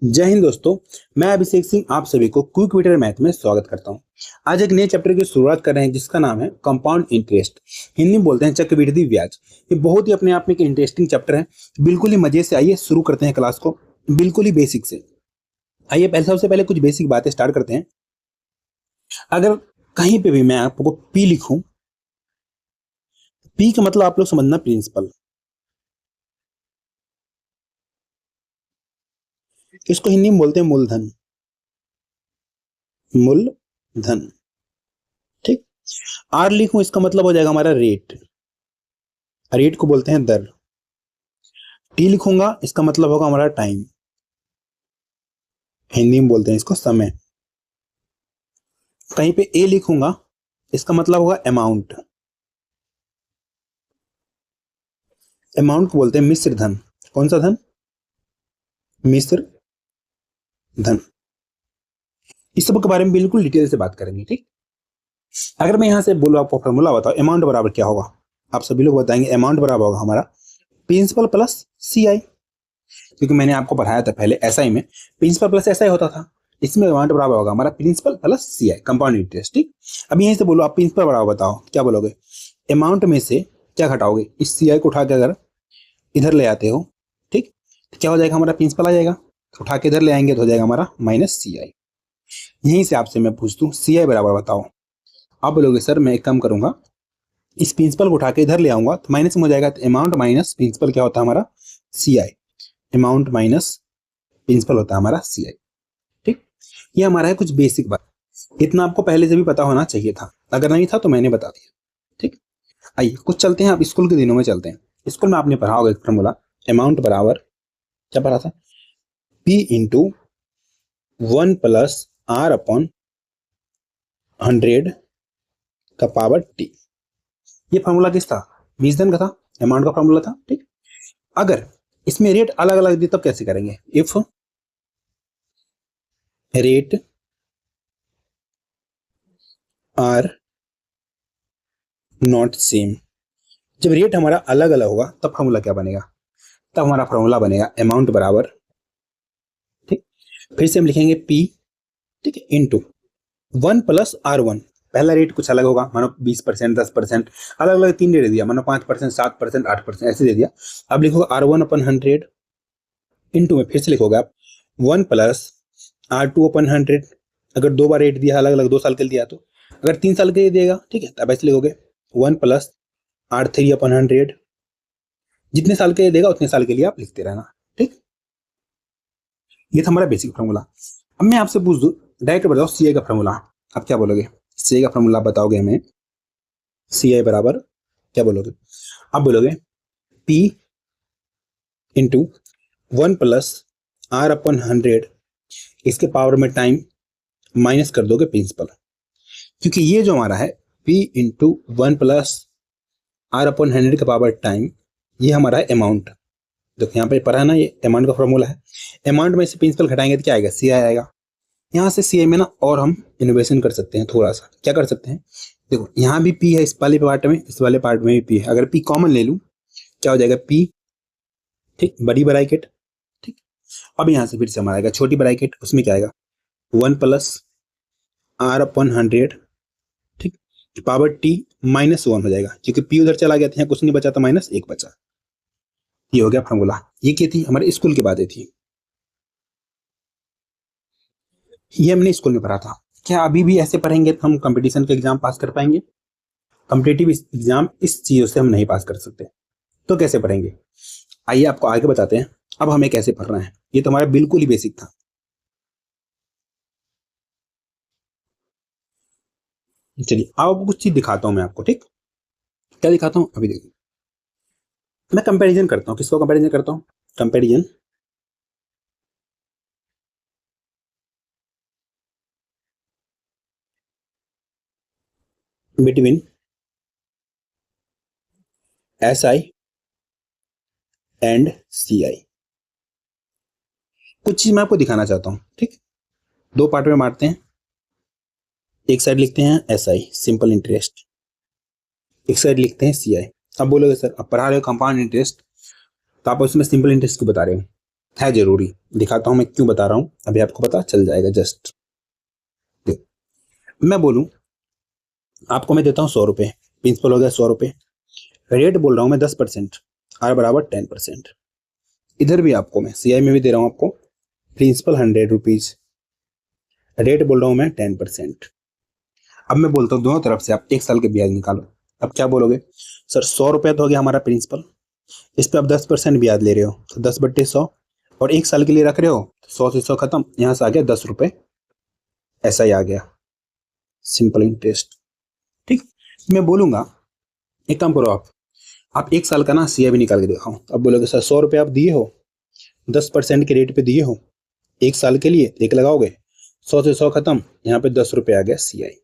जय हिंद दोस्तों। मैं अभिषेक सिंह आप सभी को क्विक विटर मैथ में स्वागत करता हूं। आज एक नए चैप्टर की शुरुआत कर रहे हैं जिसका नाम है कंपाउंड इंटरेस्ट। हिंदी में बोलते हैं चक्रवृद्धि ब्याज। ये बहुत ही अपने आप में एक इंटरेस्टिंग चैप्टर है। बिल्कुल ही मजे से आइए शुरू करते हैं क्लास को, बिल्कुल ही बेसिक से। आइए पहले सबसे पहले कुछ बेसिक बातें स्टार्ट करते हैं। अगर कहीं पे भी मैं आपको पी लिखूं, पी का मतलब आप लोग समझना प्रिंसिपल। इसको हिंदी में बोलते हैं मूलधन। मूलधन, ठीक। आर लिखूं, इसका मतलब हो जाएगा हमारा रेट। रेट को बोलते हैं दर। टी लिखूंगा, इसका मतलब होगा हमारा टाइम। हिंदी में बोलते हैं इसको समय। कहीं पे ए लिखूंगा, इसका मतलब होगा अमाउंट। अमाउंट को बोलते हैं मिश्र धन। कौन सा धन? मिश्र धन। इस सब के बारे में बिल्कुल डिटेल से बात करेंगे, ठीक। अगर मैं यहां से बोलूं आपको फॉर्मूला बताओ, अमाउंट बराबर क्या होगा, आप सभी लोग बताएंगे अमाउंट बराबर होगा हमारा प्रिंसिपल प्लस सी आई। क्योंकि मैंने आपको पढ़ाया था पहले एसआई में, प्रिंसिपल प्लस एसआई होता था। इसमें अमाउंट बराबर होगा हमारा प्रिंसिपल प्लस सी आई, कंपाउंड इंटरेस्ट, ठीक। अब यहीं से बोलो आप प्रिंसिपल बराबर बताओ, क्या बोलोगे? अमाउंट में से क्या घटाओगे? इस सी आई को उठा के अगर इधर ले आते हो, ठीक, तो क्या हो जाएगा? हमारा प्रिंसिपल आ जाएगा। उठा के इधर ले आएंगे तो हो जाएगा हमारा माइनस सी आई। यहीं से आपसे मैं पूछता हूँ सी आई बराबर बताओ। आप बोलोगे सर मैं एक काम करूंगा, इस प्रिंसिपल को उठा के इधर ले आऊंगा तो माइनस में हो जाएगा। तो अमाउंट माइनस प्रिंसिपल क्या होता है हमारा? सी आई। अमाउंट माइनस प्रिंसिपल होता है हमारा सी आई, ठीक। ये हमारा है कुछ बेसिक बात। इतना आपको पहले से भी पता होना चाहिए था, अगर नहीं था तो मैंने बता दिया, ठीक। आइए कुछ चलते हैं, आप स्कूल के दिनों में चलते हैं। स्कूल में आपने पढ़ा होगा एक फॉर्मूला, अमाउंट बराबर क्या पढ़ा था? पी इंटू 1 + R/100 का पावर टी। ये फॉर्मूला किस था? बीजगणित का था, अमाउंट का फॉर्मूला था, ठीक। अगर इसमें रेट अलग अलग दी तब कैसे करेंगे? If rate are not same. जब रेट हमारा अलग अलग होगा तब फॉर्मूला क्या बनेगा? तब हमारा फॉर्मूला बनेगा अमाउंट बराबर, ठीक, फिर से हम लिखेंगे पी, ठीक है, इंटू 1 + R1। पहला रेट कुछ अलग होगा, मानो 20%, 10%, अलग अलग तीन रेट दिया, मानो 5%, 7%, 8% ऐसे दे दिया। अब लिखोगे R1/100 इंटू में फिर से लिखोगे आप 1 + R2/100। अगर दो बार रेट दिया अलग अलग, 2 साल के लिए दिया तो, अगर 3 साल के लिए देगा, ठीक है, तब ऐसे लिखोगे 1 + R3/100। जितने साल के लिए देगा उतने साल के लिए आप लिखते रहना, ठीक। ये था हमारा बेसिक फॉर्मूला। अब मैं आपसे पूछ दूं, डायरेक्ट बताओ सी आई का फॉर्मूला। आप क्या बोलोगे? सी आई का फॉर्मूला बताओगे हमें, सी आई बराबर क्या बोलोगे? आप बोलोगे पी इंटू 1 + R/100, इसके पावर में टाइम माइनस कर दोगे प्रिंसिपल। क्योंकि ये जो हमारा है P इंटू 1 + R/100 का पावर टाइम, ये हमारा है अमाउंट। देखो यहाँ पे पढ़ा है ना, ये अमाउंट का फॉर्मूला है। अमाउंट में से प्रिंसिपल घटाएंगे तो क्या आएगा? सी आई आएगा। यहाँ से सी आई में ना और हम इनोवेशन कर सकते हैं थोड़ा सा। क्या कर सकते हैं? देखो यहाँ भी पी है, इस वाले पार्ट में, इस वाले पार्ट में भी पी है। अगर पी कॉमन ले लूँ क्या हो जाएगा? पी, ठीक, बड़ी ब्रैकेट, ठीक। अब यहाँ से फिर से हमारा आएगा छोटी ब्रैकेट, उसमें क्या आएगा? 1 + R/100, ठीक, पावर टी -1 हो जाएगा, क्योंकि पी उधर चला गया था, यहाँ कुछ नहीं बचा तो -1 बचा। ये हो गया फॉर्मूला। ये क्या थी? हमारे स्कूल की बातें थी, ये हमने स्कूल में पढ़ा था। क्या अभी भी ऐसे पढ़ेंगे तो हम कंपटीशन के एग्जाम पास कर पाएंगे? कॉम्पिटिटिव एग्जाम इस चीजों से हम नहीं पास कर सकते, तो कैसे पढ़ेंगे? आइए आपको आगे बताते हैं अब हमें कैसे पढ़ना है। ये तो हमारा बिल्कुल ही बेसिक था। चलिए अब आपको कुछ चीज दिखाता हूं मैं आपको, ठीक। क्या दिखाता हूं अभी देखिए। मैं कंपैरिजन करता हूं, किसको कंपैरिजन करता हूं? Comparison between S I and C I. कुछ चीज मैं आपको दिखाना चाहता हूं, ठीक। दो पार्ट में बांटते हैं। एक साइड लिखते हैं एस आई सिंपल इंटरेस्ट, एक साइड लिखते हैं सी आई। अब बोलोगे सर अब पढ़ा रहे हो कंपाउंड इंटरेस्ट, तो आप उसमें सिंपल इंटरेस्ट क्यों बता रहे हो? है जरूरी। दिखाता हूं मैं क्यों बता रहा हूं, अभी आपको पता चल जाएगा। जस्ट मैं बोलूं, आपको मैं देता हूं 100 रुपए, प्रिंसिपल हो गया 100 रुपए, रेट बोल रहा हूं मैं 10%, आर बराबर 10%। इधर भी आपको मैं सीआई में भी दे रहा हूं आपको, प्रिंसिपल 100 रुपीज, रेट बोल रहा हूं मैं 10%। अब मैं बोलता हूँ दोनों तरफ से आप 1 साल के ब्याज निकालो। अब क्या बोलोगे, सर 100 रुपया तो हो गया हमारा प्रिंसिपल, इस पे आप 10% ब्याज ले रहे हो, तो 10/100, और 1 साल के लिए रख रहे हो, तो 100 से 100 खत्म, यहां से आ गया 10 रुपए, ऐसा ही आ गया सिंपल इंटरेस्ट। ठीक, मैं बोलूंगा एक काम करो, आप 1 साल का ना सीए भी निकाल के दिखाओ। अब बोलोगे सर 100 रुपये आप दिए हो, 10% के रेट पे दिए हो, 1 साल के लिए एक लगाओगे, 100 से 100 खत्म, यहाँ पे 10 रुपये आ गया सीआई।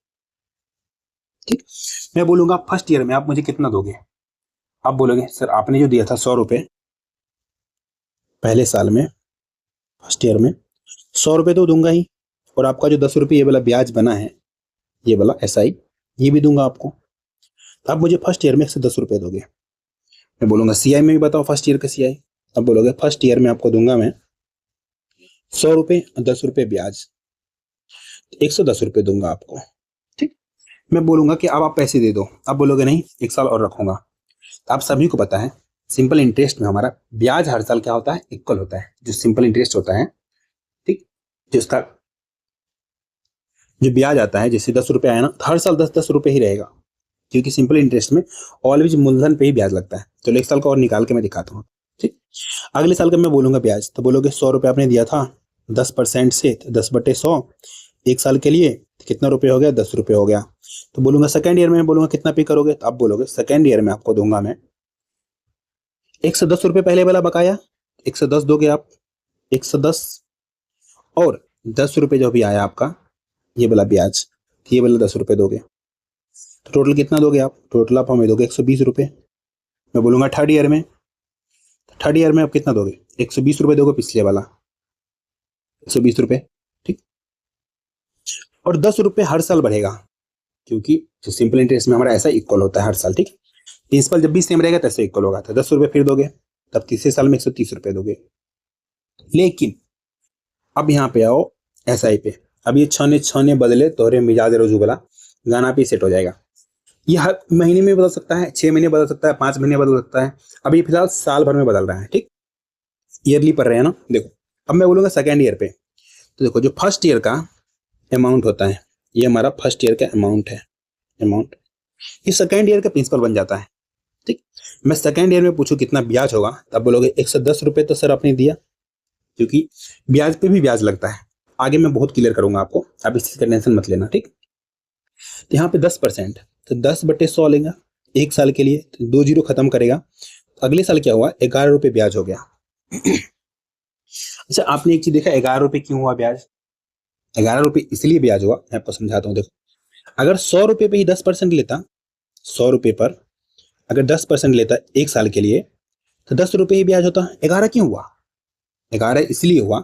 ठीक, मैं बोलूंगा फर्स्ट ईयर में आप मुझे कितना दोगे। आप बोलोगे सर आपने जो दिया था 100 रुपये पहले साल में, फर्स्ट ईयर में 100 रुपये तो दूंगा ही, और आपका जो 10 रुपये ये वाला ब्याज बना है, ये वाला एसआई, ये भी दूंगा आपको। तो आप मुझे फर्स्ट ईयर में 110 रुपये दोगे। मैं बोलूंगा सीआई में भी बताओ फर्स्ट ईयर का सीआई। अब बोलोगे फर्स्ट ईयर में आपको दूंगा मैं 100 रुपये, 10 रुपये ब्याज, 110 रुपये दूंगा आपको। ठीक, मैं बोलूंगा कि अब आप पैसे दे दो। अब बोलोगे नहीं 1 साल और रखूंगा। तो आप सभी को पता है सिंपल इंटरेस्ट में हमारा ब्याज हर साल क्या होता है, इक्वल होता है। जो सिंपल इंटरेस्ट होता है, ठीक, जिसका जो ब्याज आता है, जैसे 10 रुपये आया ना, तो हर साल 10-10 रुपये ही रहेगा, क्योंकि सिंपल इंटरेस्ट में ऑलवेज मूलधन पे ही ब्याज लगता है। चलो 1 साल का और निकाल के मैं दिखाता हूँ। ठीक, अगले साल का मैं बोलूंगा ब्याज, तो बोलोगे 100 रुपये आपने दिया था 10% से, तो 10/100, 1 साल के लिए तो कितना रुपये हो गया, 10 रुपये हो गया। तो बोलूंगा सेकेंड ईयर में, बोलूंगा कितना पे करोगे, तो आप बोलोगे सेकेंड ईयर में आपको दूंगा मैं 110 रुपये पहले वाला बकाया, 110 दोगे आप, 110, और 10 रुपये जो भी आया आपका ये वाला ब्याज, ये वाला 10 रुपये दोगे, तो टोटल कितना दोगे आप, टोटल आप हमें दोगे 120 रुपये। मैं बोलूंगा थर्ड ईयर में, थर्ड ईयर में आप कितना दोगे, 120 रुपये दोगे, पिछले वाला 120 रुपये। ठीक, और 10 रुपये हर साल बढ़ेगा, क्योंकि जो सिंपल इंटरेस्ट में हमारा ऐसा इक्वल होता है हर साल। ठीक, प्रिंसिपल जब भी सेम रहेगा तैसे इक्वल होगा, तो 10 रुपये फिर दोगे, तब तीसरे साल में 130 रुपये दोगे। लेकिन अब यहाँ पे आओ एसआई पे। अब ये छने छने बदले तोहरे मिजाज रोजू वाला गाना पे सेट हो जाएगा। ये हर महीने में बदल सकता है, 6 महीने बदल सकता है, 5 महीने बदल सकता है। अभी फिलहाल साल भर में बदल रहा है। ठीक, ईयरली पढ़ रहे हैं ना। देखो अब मैं बोलूंगा सेकेंड ईयर पे, तो देखो जो फर्स्ट ईयर का अमाउंट होता है, ये हमारा फर्स्ट ईयर का अमाउंट है, अमाउंट, ये सेकेंड ईयर का प्रिंसिपल बन जाता है। ठीक, मैं सेकेंड ईयर में पूछूं कितना ब्याज होगा, तब बोलोगे 110 रुपये तो सर आपने दिया, क्योंकि ब्याज पे भी ब्याज लगता है। आगे मैं बहुत क्लियर करूंगा आपको, आप इस चीज का टेंशन मत लेना। ठीक, तो यहाँ पे 10%, तो 10/100 लेगा 1 साल के लिए, तो 2 जीरो खत्म करेगा। तो अगले साल क्या हुआ, 11 रुपये ब्याज हो गया। अच्छा, आपने एक चीज देखा 11 रुपये क्यों हुआ ब्याज, 11 रुपये इसलिए ब्याज हुआ, मैं आपको समझाता हूँ। देखो अगर 100 रुपये पे ही 10% लेता, 100 रुपये पर अगर 10% लेता 1 साल के लिए, तो 10 रुपये ही ब्याज होता। 11 क्यों हुआ, 11 इसलिए हुआ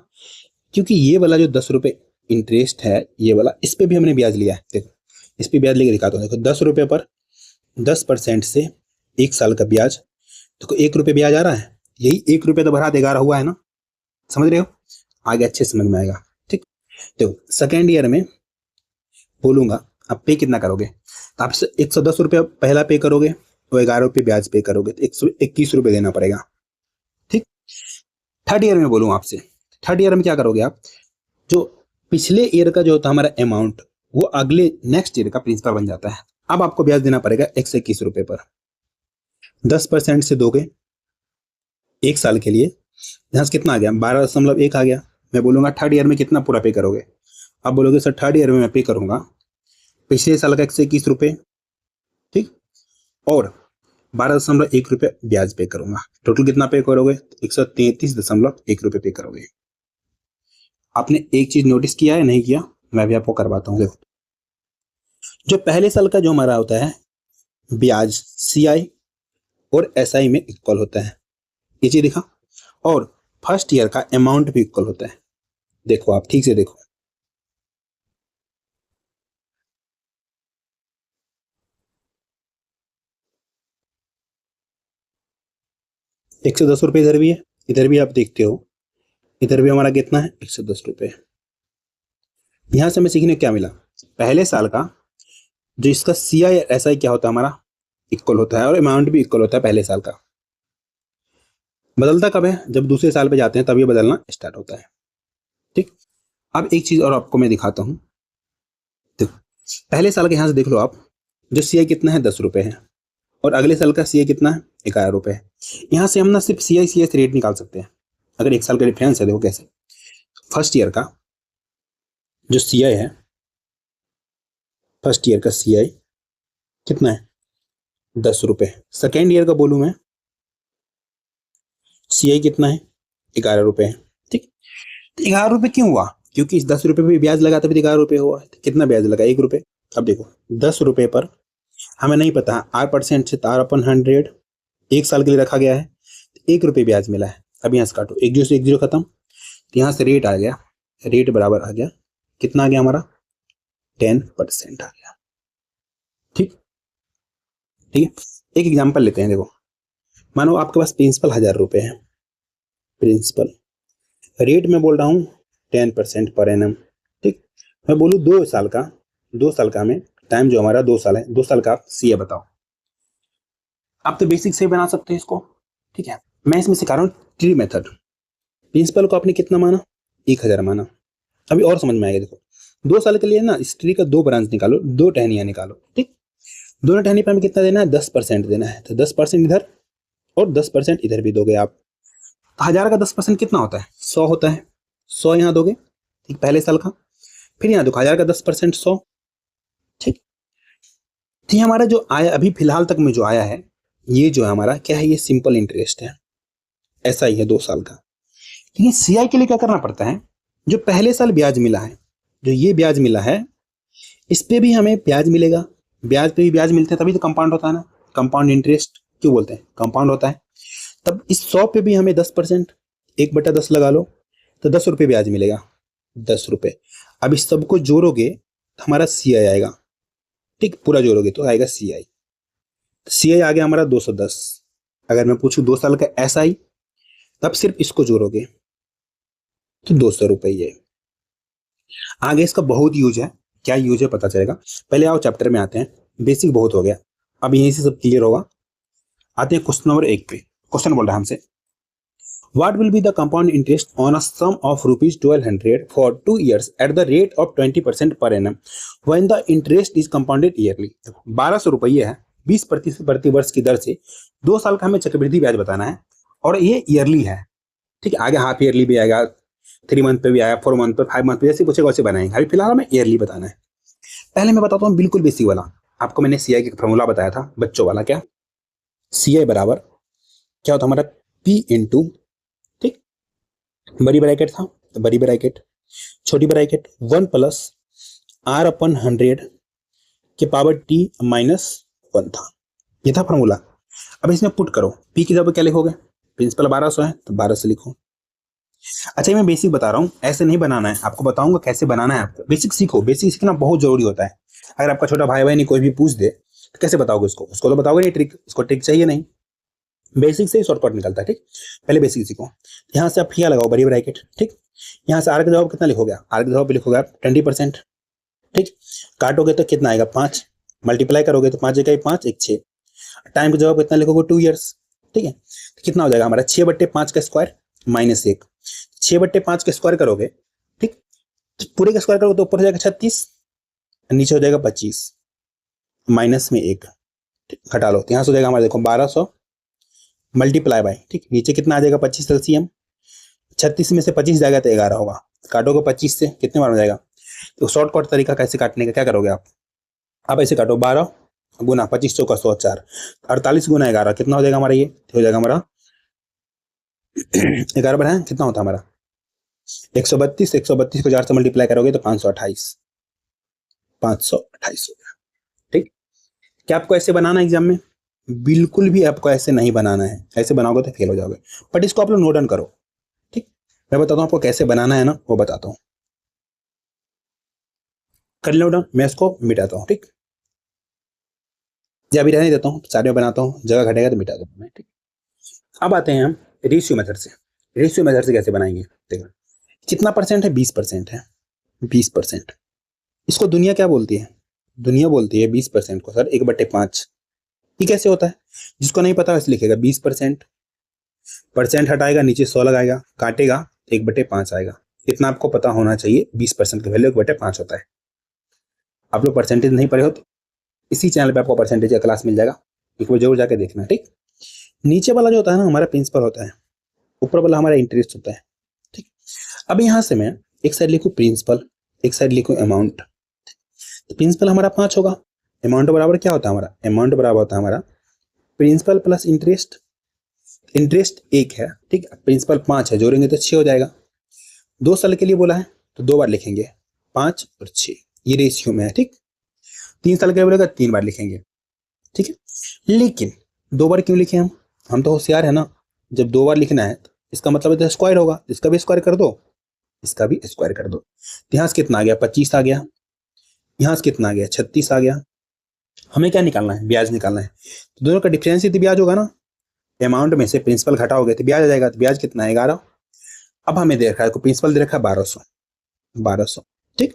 क्योंकि ये वाला जो 10 रुपये इंटरेस्ट है, ये वाला, इस पे भी हमने ब्याज लिया है। देखो इस पे ब्याज लेके दिखाता हूँ। देखो 10 रुपये पर 10% से 1 साल का ब्याज, देखो 1 रुपये ब्याज आ रहा है, यही 1 रुपये तो भरा 11 हुआ है ना, समझ रहे हो, आगे अच्छे समझ में आएगा। ठीक, देखो सेकेंड ईयर में बोलूंगा आप पे कितना करोगे, तो आप 110 रुपये पहला पे करोगे, तो 11 रुपये ब्याज पे करोगे, तो 121 रुपये देना पड़ेगा। ठीक, थर्ड ईयर में बोलूँ आपसे, थर्ड ईयर में क्या करोगे आप, जो पिछले ईयर का जो होता है हमारा अमाउंट, वो अगले नेक्स्ट ईयर का प्रिंसिपल बन जाता है। अब आपको ब्याज देना पड़ेगा 121 रुपये पर, 10% से दोगे 1 साल के लिए, यहाँ से कितना आ गया, 12.1 आ गया। मैं बोलूंगा थर्ड ईयर में कितना पूरा पे करोगे। अब बोलोगे सर थर्ड ईयर में मैं पे करूंगा पिछले साल का 121 रुपये, ठीक, और 12.1 रुपये ब्याज पे करूंगा, टोटल कितना पे करोगे, 133.1 रुपये पे करोगे। आपने एक चीज नोटिस किया है, नहीं किया, मैं भी आपको करवाता हूँ। देखो जो पहले साल का जो हमारा होता है ब्याज, सीआई और एसआई में इक्वल होता है, ये चीज दिखा, और फर्स्ट ईयर का अमाउंट भी इक्वल होता है। देखो आप ठीक से देखो, ₹110 इधर भी है, इधर भी आप देखते हो इधर भी हमारा कितना है 110 रुपये। यहां से हमें सीखने को क्या मिला, पहले साल का जो इसका CI SI क्या होता है हमारा इक्वल होता है, और अमाउंट भी इक्वल होता है पहले साल का। बदलता कब है, जब दूसरे साल पे जाते हैं तब ये बदलना स्टार्ट होता है। ठीक, अब एक चीज और आपको मैं दिखाता हूं। पहले साल के यहां से देख लो आप, जो CI कितना है 10 रुपए है, और अगले साल का CI कितना है 11 रुपए है। यहाँ से हम ना सिर्फ CI/CS रेट निकाल सकते हैं, अगर एक साल का डिफरेंस है। देखो कैसे, फर्स्ट ईयर का जो CI है, फर्स्ट ईयर का CI कितना है 10 रुपए। सेकेंड ईयर का बोलूं मैं, CI कितना है 11 रुपए है। ठीक, तो 11 रुपए क्यों हुआ, क्योंकि इस 10 रुपए पे ब्याज लगा तभी 11 रुपए हुआ। तो कितना ब्याज लगा 1 रुपए। अब देखो 10 रुपए पर हमें नहीं पता R% से R/100 एक साल के लिए रखा गया है, तो 1 रुपए ब्याज मिला है। अब यहाँ से काटो, एक जीरो से एक जीरो खत्म, तो यहाँ से रेट आ गया, रेट बराबर आ गया, कितना आ गया हमारा 10% आ गया। ठीक, ठीक है। एक एग्जांपल लेते हैं। देखो मानो आपके पास प्रिंसिपल 1000 रुपए है, प्रिंसिपल रेट में बोल रहा हूँ 10% पर एनम। ठीक, मैं बोलूँ 2 साल का, 2 साल का हमें टाइम जो हमारा 2 साल है, 2 साल का आप CA बताओ। आप तो बेसिक से ही बना सकते हैं इसको। ठीक है, मैं इसमें सिखा रहा हूँ ट्री मेथड। प्रिंसिपल को आपने कितना माना 1000 माना। अभी और समझ में आएगा। देखो 2 साल के लिए ना इस ट्री का 2 ब्रांच निकालो, 2 टहनियां निकालो। ठीक, दोनों टहनी पे हमें कितना देना है 10% देना है, तो 10% इधर और 10% इधर भी दोगे आप। तो 1000 का 10% कितना होता है 100 होता है, 100 यहाँ दोगे। ठीक, पहले साल का। फिर यहाँ देखो 1000 का 10% 100। ठीक, तो ये हमारा जो आया अभी फिलहाल तक में जो आया है, ये जो है हमारा क्या है, ये सिंपल इंटरेस्ट है, ऐसा ही है 2 साल का। लेकिन CI के लिए क्या करना पड़ता है, जो पहले साल ब्याज मिला है, जो ये ब्याज मिला है, इस पे भी हमें ब्याज मिलेगा। ब्याज पे भी ब्याज मिलते हैं तभी तो कंपाउंड होता है ना, कंपाउंड इंटरेस्ट क्यों बोलते हैं, कंपाउंड होता है। तब इस 100 पे भी हमें 10%, 1/10 लगा लो, तो 10 रुपये ब्याज मिलेगा, 10 रुपये। अब इस सबको जोड़ोगे तो हमारा CI आएगा। ठीक, पूरा जोड़ोगे तो आएगा CI। CI आ गया हमारा 210। अगर मैं पूछूं 2 साल का SI, तब सिर्फ इसको जोड़ोगे तो 200 रुपये। आगे इसका बहुत यूज है, क्या यूज है पता चलेगा। पहले आओ चैप्टर में आते हैं, बेसिक बहुत हो गया, अब यहीं से सब क्लियर होगा। आते हैं क्वेश्चन नंबर 1 पे। क्वेश्चन बोल रहा है हमसे, What will be the compound interest on a sum of rupees 1200 for 2 years at the rate of 20% per annum when the interest is compounded yearly? 1200 रुपये है, 20% प्रति वर्ष की दर से 2 साल का हमें चक्रवृद्धि ब्याज बताना है, और ये ईयरली है। ठीक है, आगे हाफ ईयरली भी आएगा, 3 मंथ पे भी आएगा, 4 मंथ पे, 5 मंथ पे, जैसे कुछ वैसे बनाएंगे। अभी फिलहाल हमें ईयरली बताना है। पहले मैं बताता हूँ बिल्कुल बेसिक वाला। आपको मैंने CI का फॉर्मूला बताया था बच्चों वाला, क्या CI बराबर क्या होता हमारा P इंटू, ठीक, बड़ी ब्रैकेट था तो बड़ी ब्रैकेट, छोटी ब्रैकेट 1 प्लस R/100 के पावर T माइनस 1 था, ये था फॉर्मूला। अब इसमें पुट करो, P की जगह क्या लिखोगे, प्रिंसिपल 1200 है तो 1200 लिखो। अच्छा मैं बेसिक बता रहा हूँ, ऐसे नहीं बनाना है, आपको बताऊंगा कैसे बनाना है। आपको बेसिक सीखो, बेसिक सीखना बहुत जरूरी होता है। अगर आपका छोटा भाई बहन कोई भी पूछ दे तो कैसे बताओगे उसको, उसको तो बताओगे नहीं ट्रिक, उसको ट्रिक चाहिए नहीं, बेसिक से ही शॉर्टकट निकलता है। ठीक, पहले बेसिक सीखो। यहाँ से आप क्या लगाओ बड़ी ब्रैकेट। ठीक, यहाँ से R का जवाब कितना लिखोगे, R का जवाब पे लिखोगे आप 20%। ठीक, काटोगे तो कितना आएगा 5, मल्टीप्लाई करोगे तो 5 जगह 5 1 6, टाइम का जवाब कितना लिखोगे 2 ईयर्स। ठीक है, तो कितना हो जाएगा हमारा 6/5 का स्क्वायर माइनस 1, 6/5 का स्क्वायर करोगे। ठीक, तो पूरे का स्क्वायर करोगे तो ऊपर हो जाएगा 36, नीचे हो जाएगा 25, माइनस में 1 घटा लो, तो यहाँ से हो जाएगा हमारा देखो 1200 मल्टीप्लाई बाय, ठीक, नीचे कितना आ जाएगा 25 LCM, 36 में से 25 जाएगा तो 11 होगा, काटोगे 25 से कितने बार हो जाएगा। तो शॉर्टकट तरीका कैसे काटने का, क्या करोगे आप ऐसे काटो 12 गुना 25 चौका 100 4, 48 गुना 11 कितना हो जाएगा हमारा, ये हो जाएगा हमारा 11 बढ़ाएं कितना होता है हमारा 132, 132 को 4 से मल्टीप्लाई करोगे तो 528, 528 हो गया। ठीक, क्या आपको ऐसे बनाना है एग्जाम में, बिल्कुल भी आपको ऐसे नहीं बनाना है, ऐसे बनाओगे तो फेल हो जाओगे, बट इसको आप लोग नोट डाउन करो। ठीक, मैं बताता हूँ आपको कैसे बनाना है ना, वो बताता हूँ, कर लो डाउन, मैं इसको मिटाता हूँ। ठीक, या अभी रहने देता हूँ, सारे बनाता हूँ, जगह घटेगा तो मिटा दूंगा मैं। ठीक, अब आते हैं हम रेशियो मेथड से। रेशियो मेथड से कैसे बनाएंगे देखो, कितना परसेंट है, 20% है, 20%। इसको दुनिया क्या बोलती है, दुनिया बोलती है 20% को सर 1/5। ये कैसे होता है, जिसको नहीं पता वैसे लिखेगा 20%, परसेंट हटाएगा नीचे 100 लगाएगा, काटेगा 1/5 आएगा। इतना आपको पता होना चाहिए, 20% की वैल्यू 1/5 होता है। आप लोग परसेंटेज नहीं पढ़े हो तो इसी चैनल पे आपको परसेंटेज का क्लास मिल जाएगा, एक बार जरूर जाके देखना, ठीक। नीचे वाला जो होता है ना हमारा प्रिंसिपल होता है, ऊपर वाला हमारा इंटरेस्ट होता है, ठीक। अब यहाँ से मैं एक साइड लिखूं प्रिंसिपल, एक साइड लिखूं अमाउंट। प्रिंसिपल हमारा 5 होगा, अमाउंट बराबर क्या होता है हमारा, अमाउंट बराबर होता है हमारा प्रिंसिपल प्लस इंटरेस्ट। इंटरेस्ट 1 है, ठीक, प्रिंसिपल 5 है, जोड़ेंगे तो 6 हो जाएगा। 2 साल के लिए बोला है तो 2 बार लिखेंगे, 5 और 6, ये रेशियो में है, ठीक। 3 साल के लिए बोलेगा 3 बार लिखेंगे, ठीक है। लेकिन 2 बार क्यों लिखे हम तो होशियार है ना, जब 2 बार लिखना है तो इसका मतलब तो स्क्वायर होगा, इसका भी स्क्वायर कर दो, इसका भी स्क्वायर कर दो। यहाँ से कितना आ गया, 25 आ गया, यहाँ से कितना आ गया, 36 आ गया। हमें क्या निकालना है, ब्याज निकालना है। तो दोनों का डिफरेंस ही तो ब्याज होगा ना, अमाउंट में से प्रिंसिपल घटाओगे तो ब्याज आ जाएगा, तो ब्याज कितना है 11। अब हमें दे रखा है, प्रिंसिपल दे रखा है 1200, ठीक।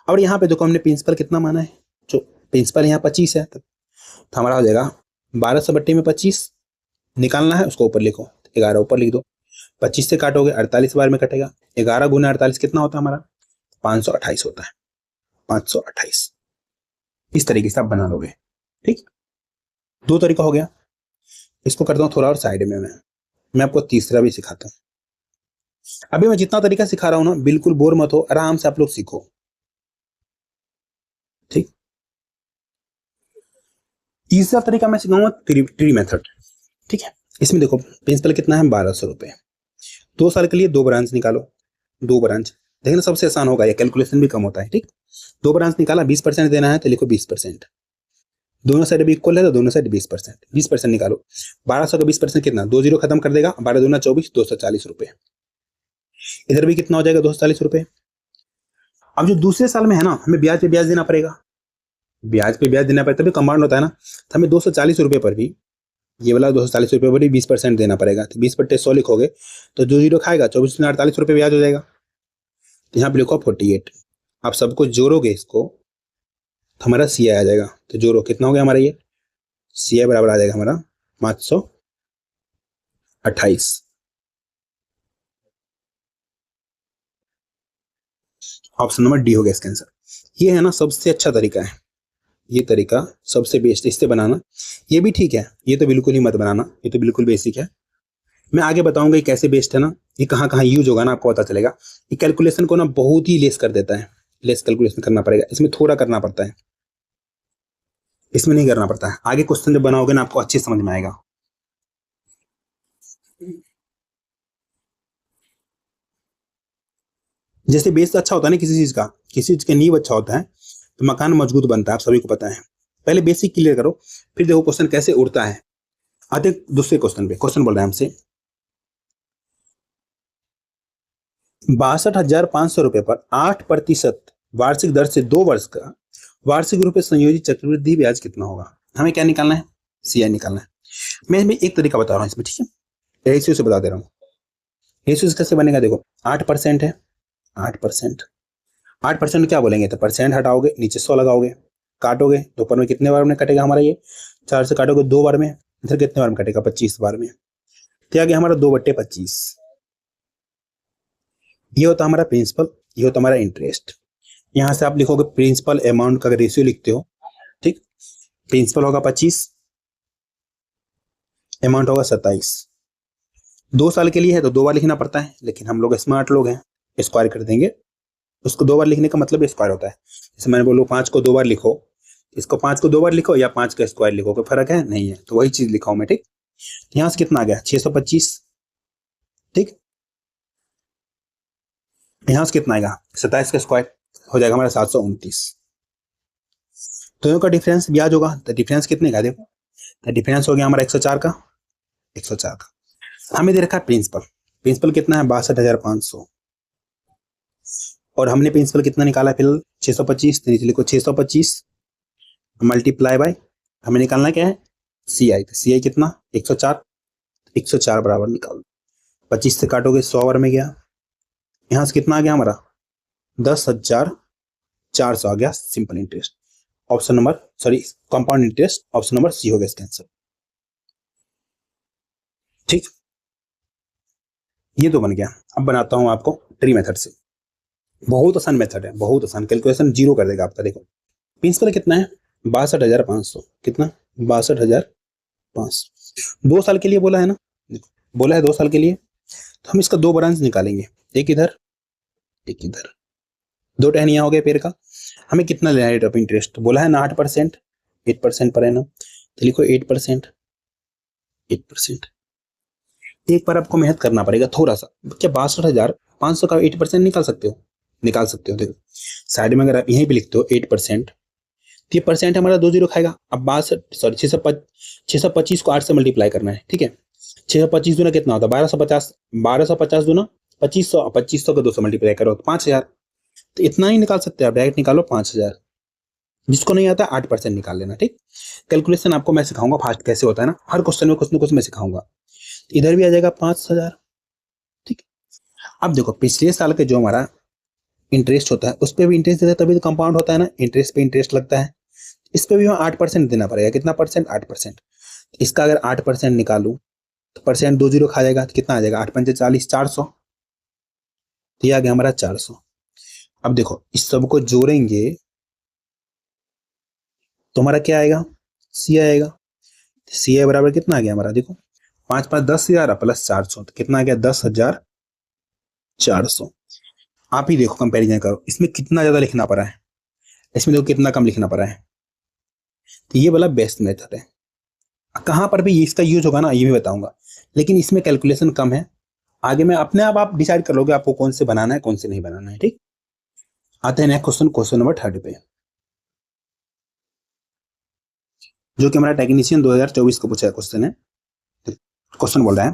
और यहाँ पे देखो हमने प्रिंसिपल कितना माना है, जो प्रिंसिपल यहाँ 25 है, तो हमारा हो जाएगा 1200/25 निकालना है, उसको ऊपर लिखो, 11 ऊपर लिख दो। 25 से काटोगे 48 बार में कटेगा, 11 गुना 48 कितना होता है हमारा, 528 होता है, 528। इस तरीके से आप बना लोगे, ठीक। 2 तरीका हो गया। इसको करता हूँ थोड़ा और साइड में, मैं आपको तीसरा भी सिखाता हूँ। अभी मैं जितना तरीका सिखा रहा हूँ ना, बिल्कुल बोर मत हो, आराम से आप लोग सीखो, ठीक। तीसरा तरीका मैं सिखाऊंगा ट्री मेथड, ठीक है। इसमें देखो प्रिंसिपल कितना है, 1200 रुपए। 2 साल के लिए 2 ब्रांच निकालो, 2 ब्रांच देखना सबसे आसान होगा, या कैलकुलेशन भी कम होता है, ठीक। 2 ब्रांच निकाला, 20% देना है तो लिखो 20%, दोनों साइड भी इक्वल है तो दोनों साइड 20%, 20% निकालो। 1200 का 20% कितना, 2 जीरो खत्म कर देगा, 12 दूना 24, 240 रुपए। इधर भी कितना हो जाएगा, 240 रुपए। अब जो दूसरे साल में है ना, हमें ब्याज पे ब्याज देना पड़ेगा, ब्याज पे ब्याज देना पड़ता है, तभी कंपाउंड होता है ना। तो हमें 240 रुपए पर भी, ये वाला 240 रुपए पर भी 20% देना पड़ेगा, तो 20/100 लिखोगे तो 2 जीरो खाएगा, 24 48 रुपए ब्याज हो जाएगा। तो यहाँ पे लिखो 48, आप सबको जोड़ोगे इसको तो हमारा सी आ जाएगा, तो जोड़ो कितना हो गया हमारा, ये सी बराबर आ जाएगा हमारा 528। ऑप्शन नंबर डी हो गया इसका आंसर। ये है ना सबसे अच्छा तरीका है, ये तरीका सबसे बेस्ट, इससे बनाना। ये भी ठीक है, ये तो बिल्कुल ही मत बनाना, ये तो बिल्कुल बेसिक है। मैं आगे बताऊंगा ये कैसे बेस्ट है ना, ये कहाँ कहाँ यूज होगा ना, आपको पता चलेगा। ये कैलकुलेशन को ना बहुत ही लेस कर देता है, लेस कैलकुलेशन करना पड़ेगा, इसमें थोड़ा करना पड़ता है, इसमें नहीं करना पड़ता है। आगे क्वेश्चन जब बनाओगे ना आपको अच्छे समझ में आएगा। जैसे बेस अच्छा होता है ना किसी चीज का नींव अच्छा होता है तो मकान मजबूत बनता है, आप सभी को पता है। पहले बेसिक क्लियर करो, फिर देखो क्वेश्चन कैसे उड़ता है। आते दूसरे क्वेश्चन पे, क्वेश्चन बोल रहा है हमसे 62,500 रुपए पर 8% वार्षिक दर से 2 वर्ष का वार्षिक रूप से संयोजित चक्रवृद्धि ब्याज कितना होगा। हमें क्या निकालना है, सीआई निकालना है। मैं इसमें एक तरीका बता रहा हूँ इसमें, ठीक है, रेशियो से बता दे रहा हूँ। रेशियो कैसे बनेगा, देखो 8% है, 8%, 8% क्या बोलेंगे, तो परसेंट हटाओगे नीचे 100 लगाओगे, काटोगे तो ऊपर में कितने बार में कटेगा हमारा, ये 4 से काटोगे 2 बार में, इधर कितने बार में कटेगा, 25 बार में। क्या गया हमारा 2/25। ये होता हमारा प्रिंसिपल, ये होता हमारा इंटरेस्ट। यहां से आप लिखोगे प्रिंसिपल अमाउंट का रेशियो लिखते हो, ठीक। प्रिंसिपल होगा 25, अमाउंट होगा 27। 2 साल के लिए है तो 2 बार लिखना पड़ता है, लेकिन हम लोग स्मार्ट लोग हैं, स्क्वायर कर देंगे। उसको 2 बार लिखने का मतलब स्क्वायर होता है। जैसे मैंने बोलो 5 को 2 बार लिखो, इसको 5 को 2 बार लिखो या 5 का स्क्वायर लिखो, कोई फर्क है नहीं है, तो वही चीज लिखा हूं मैं, ठीक। यहां से कितना आ गया 625, ठीक। यहां से कितना आएगा 27 का स्क्वायर हो जाएगा हमारा 729। दोनों का डिफरेंस ब्याज होगा, तो डिफरेंस कितने का देखो, तो डिफरेंस हो गया हमारा 104 का, 104 का। हमें दे रखा है प्रिंसिपल, प्रिंसिपल कितना है 62,500, और हमने प्रिंसिपल कितना निकाला फिलहाल 625, तो नीचे लिखो 625 मल्टीप्लाई बाय, हमें निकालना क्या है सी आई, तो सी आई कितना 104, 104 बराबर निकाल दो। 25 से काटोगे 100 ओवर में गया, यहाँ से कितना आ गया हमारा 10,400 आ गया simple interest. Option number compound interest option number C हो गया इसका आंसर। ठीक, ये तो बन गया। अब बनाता हूं आपको ट्री मेथड से। बहुत आसान मेथड है, बहुत आसान, कैलकुलेशन जीरो कर देगा आपका। देखो प्रिंसिपल कितना है 62,500, कितना 62,500, 2 साल के लिए बोला है ना, देखो बोला है 2 साल के लिए, तो हम इसका 2 ब्रांच निकालेंगे, एक इधर एक इधर, 2 टहनियां हो गए पेड़ का। हमें कितना लेना है रेट ऑफ इंटरेस्ट, बोला है ना 8%, 8% पर एनम, तो लिखो 8%, 8%। एक बार आपको मेहनत करना पड़ेगा थोड़ा सा। क्या 62,500 का 8% निकाल सकते हो? निकाल सकते हो। देखो साइड में अगर आप यहीं पे लिखते हो 8%, तो ये परसेंट हमारा 2 जीरो खाएगा। अब 625 को 8 से मल्टीप्लाई करना है, ठीक है। 625 दूना कितना होता है 1250, 1250 दूना 2500, 2500 को 2 से मल्टीप्लाई करो तो 5000, तो इतना ही निकाल सकते हैं आप, डायरेक्ट निकालो 5000। जिसको नहीं आता 8% निकाल लेना। ठीक, कैलकुलेशन आपको मैं सिखाऊंगा फास्ट कैसे होता है ना, हर क्वेश्चन में कुछ ना कुछ मैं सिखाऊंगा। इधर भी आ जाएगा 5000। ठीक, अब देखो पिछले साल के जो हमारा इंटरेस्ट होता है उस पर भी इंटरेस्ट देता है, तभी तो कंपाउंड होता है ना, इंटरेस्ट पे इंटरेस्ट लगता है। इस पे भी हमें 8% देना पड़ेगा। कितना परसेंट? 8%। इसका अगर 8% निकालू तो परसेंट 2 जीरो खा जाएगा, तो कितना आ जाएगा 8 पंचे 40, 400, तो ये आ गया हमारा 400। अब देखो इस सबको जोड़ेंगे तो हमारा क्या आएगा, सी आएगा। सी आई बराबर कितना आ गया हमारा, देखो 5 5 10,000 प्लस 400, तो कितना आ गया 10,400। आप ही देखो कंपैरिजन करो, इसमें कितना ज्यादा लिखना पड़ा है, इसमें देखो कितना कम लिखना पड़ा है। तो ये वाला बेस्ट मेथड है। कहां पर भी इसका यूज होगा ना ये भी बताऊंगा, लेकिन इसमें कैलकुलेशन कम है। आगे में अपने आप डिसाइड कर लोगे आपको कौन से बनाना है कौन से नहीं बनाना है। ठीक, आते हैं नेक्स्ट क्वेश्चन, क्वेश्चन नंबर 3 पे, जो कि हमारा टेक्नीशियन 2024 को पूछा क्वेश्चन है। क्वेश्चन बोल रहा है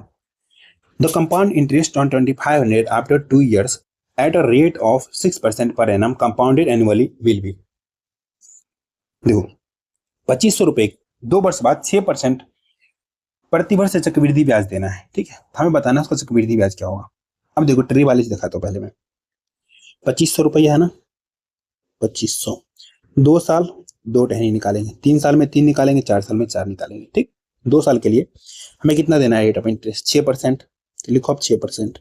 the compound interest on 2500 after 2 years at a rate of 6% per annum compounded annually will be. देखो 2500 रुपए 2 वर्ष बाद 6% प्रति वर्ष चक्रवृद्धि ब्याज देना है। ठीक है, हमें बताना उसका चक्रवृद्धि ब्याज क्या होगा। अब देखो ट्री वाले से दिखाता हूं पहले मैं। 2500 रुपया है ना, 2500, 2 साल 2 टहनी निकालेंगे, 3 साल में 3 निकालेंगे, 4 साल में 4 निकालेंगे। ठीक, 2 साल के लिए हमें कितना देना है रेट ऑफ इंटरेस्ट 6%, तो लिखो आप 6%।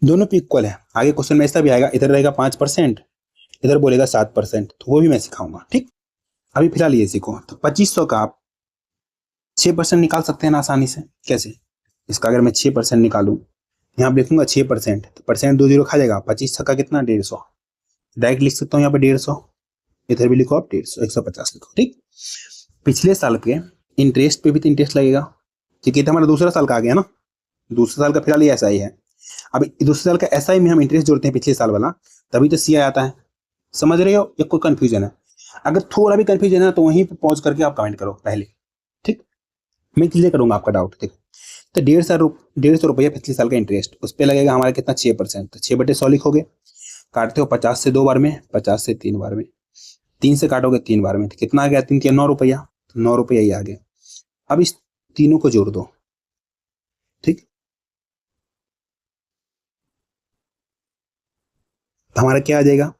दोनों पे इक्वल है। आगे क्वेश्चन में ऐसा भी आएगा, इधर रहेगा 5%, इधर बोलेगा 7%, तो वो भी मैं सिखाऊंगा। ठीक, अभी फिलहाल ये सीखो। तो 2500 का आप 6% निकाल सकते हैं ना आसानी से। कैसे? इसका अगर मैं 6% निकालू, यहाँ पे लिखूंगा 6%, तो परसेंट 2 जीरो खा जाएगा, 25 का कितना 150, डायरेक्ट लिख सकता हूँ यहाँ पे 150, इधर भी लिखो आप 150, 150 लिखो। ठीक, पिछले साल के इंटरेस्ट पे भी तो इंटरेस्ट लगेगा, क्योंकि हमारा दूसरा साल का आ गया ना, दूसरे साल का फिलहाल ये ऐसा ही है। अब दूसरे साल का एसआई में हम इंटरेस्ट जोड़ते हैं पिछले साल वाला, तभी तो सी आता है। समझ रहे हो या कोई कंफ्यूजन है? अगर थोड़ा भी कंफ्यूजन है तो वहीं पे पॉज करके आप कमेंट करो पहले। ठीक, मैं क्लियर करूंगा आपका डाउट। देखो तो 150 रुपया पिछले साल का इंटरेस्ट, उस पर लगेगा हमारा कितना 6%, तो 6/100 लिखोगे। काटते हो 50 से 2 बार में, 50 से 3 बार में, 3 से काटोगे 3 बार में, तो कितना आ गया 3 के 9 रुपया, तो 9 रुपया ही आ गया। अब इस तीनों को जोड़ दो। ठीक, तो हमारा क्या आ जाएगा,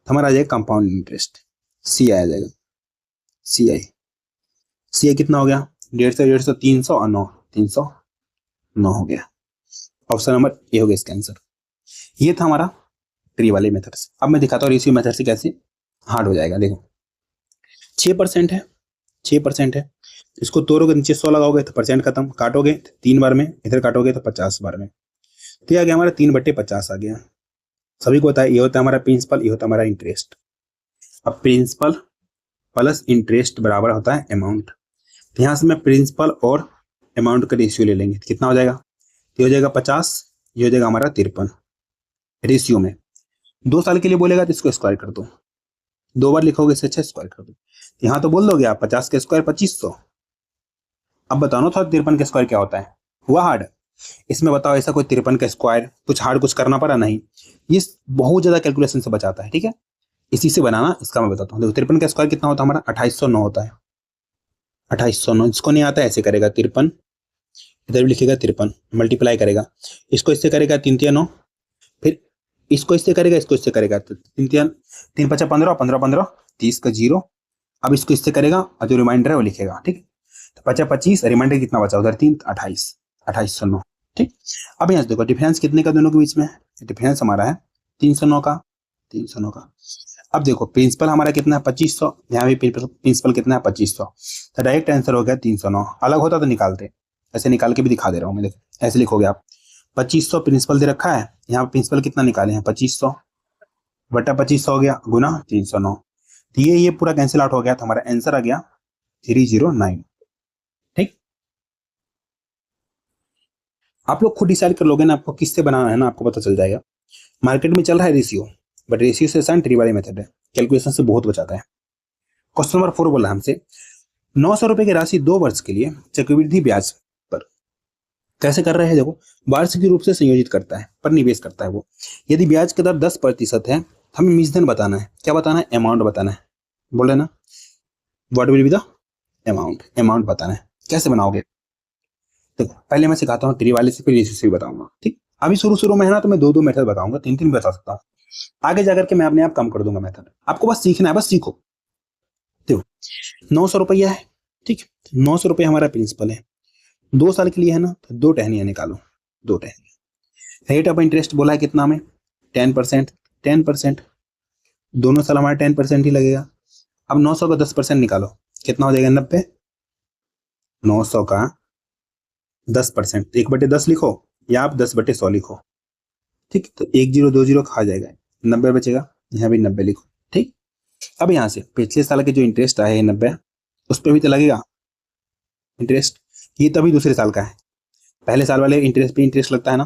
हमारा आ जाएगा कंपाउंड इंटरेस्ट, सी आ जाएगा। सी आई कितना हो गया 150, 300 और 9, 309 हो गया। ऑप्शन नंबर ए हो गया इसका आंसर। ये था हमारा ट्री वाले मेथड से। अब मैं दिखाता हूँ रेशियो मेथड से कैसे हार्ड हो जाएगा। देखो 6% है, 6% है, इसको तोड़ोगे नीचे 100 लगाओगे तो परसेंट खत्म, काटोगे 3 बार में, इधर काटोगे तो 50 बार में, तो ये आ गया हमारा 3/50 आ गया। सभी को होता है, ये होता है हमारा प्रिंसिपल, ये होता है हमारा इंटरेस्ट। अब प्रिंसिपल प्लस इंटरेस्ट बराबर होता है अमाउंट, तो यहां से मैं प्रिंसिपल और अमाउंट का रेशियो ले लेंगे, कितना हो जाएगा, ये हो जाएगा 50, ये हो जाएगा हमारा 53 रेशियो में। 2 साल के लिए बोलेगा तो इसको स्क्वायर कर दो, 2 बार लिखोगे इससे अच्छा स्क्वायर कर दो। यहाँ तो बोल दोगे आप 50 के स्क्वायर 2500। अब बताओ ना थोड़ा 53 का स्क्वायर क्या होता है, हुआ हार्ड? इसमें बताओ ऐसा कोई 53 का स्क्वायर कुछ हार्ड कुछ करना पड़ा नहीं, ये बहुत ज्यादा कैलकुलेशन से बचाता है। ठीक है, इसी से बनाना, इसका मैं बताता हूँ। देखो 53 का स्क्वायर कितना होता है हमारा 2809 होता है, 2809। इसको नहीं आता ऐसे करेगा 53 इधर भी लिखेगा 53, मल्टीप्लाई करेगा, इसको इससे करेगा 3 3 9, फिर इसको इससे करेगा, इसको इससे करेगा, तो 3 3 3 5 15 15 15 30 का 0। अब इसको इससे करेगा और जो रिमाइंडर है वो लिखेगा, ठीक। तो 50 25, रिमाइंडर कितना बचा उधर 3 28 2809, ठीक। अब यहाँ से देखो डिफरेंस कितने का दोनों के बीच में है, डिफरेंस हमारा है 309 का, 309 का। अब देखो प्रिंसिपल हमारा कितना है 2500, यहाँ भी प्रिंसिपल कितना है 2500, तो डायरेक्ट आंसर हो गया 309। अलग होता तो निकालते, ऐसे निकाल के भी दिखा दे रहा हूँ मैं, देखो ऐसे लिखोगे आप 2500 प्रिंसिपल दे रखा है, यहाँ प्रिंसिपल कितना निकाले हैं 2500 बटा 2500 हो गया गुना 309, तो ये पूरा कैंसिल आउट हो गया, तो हमारा आंसर आ गया 309, ठीक। आप लोग खुद डिसाइड कर लोगे ना आपको किससे बनाना है ना, आपको पता चल जाएगा। मार्केट में चल रहा है रेशियो, बट रेशियो से आसान ट्री वाली मेथड है, कैलकुलेशन से बहुत बचाता है। क्वेश्चन नंबर 4 बोला हमसे 900 रुपए की राशि 2 वर्ष के लिए चक्रवृद्धि ब्याज पर कैसे कर रहे हैं, देखो वार्षिक रूप से संयोजित करता है पर निवेश करता है वो। यदि ब्याज का दर 10% है, हमें मूलधन बताना है, क्या बताना है, अमाउंट बताना है, बोल रहे ना what will be the amount, amount बताना है। कैसे बनाओगे, देखो पहले मैं सिखाता हूँ ट्री वाले से, फिर रेशियो से भी बताऊंगा, ठीक। अभी शुरू में है ना, तो मैं 2 2 मेथड बताऊंगा, 3 3 बता सकता हूँ, आगे जाकर के मैं अपने आप कम कर दूंगा मेथड, आपको बस सीखना है, बस सीखो। देखो 900 रुपया है, ठीक, 900 रुपया हमारा प्रिंसिपल है, 2 साल के लिए है ना, तो 2 टहनियां निकालो, 2 टहनियां। रेट ऑफ इंटरेस्ट बोला है कितना में 10%, 10%, दोनों साल हमारा 10% ही लगेगा। अब 900 का 10% निकालो, कितना हो जाएगा 90, 900 का 10%, 1/10 लिखो या आप 10/100 लिखो, ठीक। तो 1 0 2 0 खा जाएगा, 90 बचेगा, यहाँ भी 90 लिखो, ठीक। अब यहाँ से पिछले साल के जो इंटरेस्ट आए हैं 90, उस पर भी तो लगेगा इंटरेस्ट, ये तभी दूसरे साल का है, पहले साल वाले इंटरेस्ट पे इंटरेस्ट लगता है ना।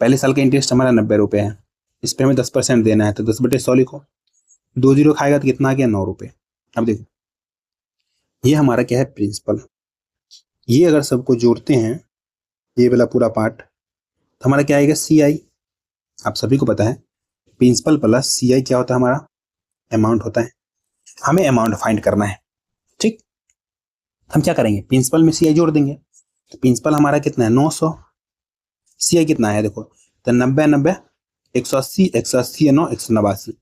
पहले साल का इंटरेस्ट हमारा 90 रुपए है, इस पर हमें 10% देना है, तो 10/100 लिखो, 2 0 खाएगा तो कितना आ गया 9 रुपए। अब देखो ये हमारा क्या है प्रिंसिपल, ये अगर सबको जोड़ते हैं ये वाला पूरा पार्ट, तो हमारा क्या आएगा CI, आप सभी को पता है प्रिंसिपल प्लस CI क्या होता है हमारा अमाउंट होता है, हमें अमाउंट फाइंड करना है, ठीक। हम क्या करेंगे प्रिंसिपल में CI जोड़ देंगे, तो प्रिंसिपल हमारा कितना है 900, CI कितना है देखो, तो 90 90 180 180 9 189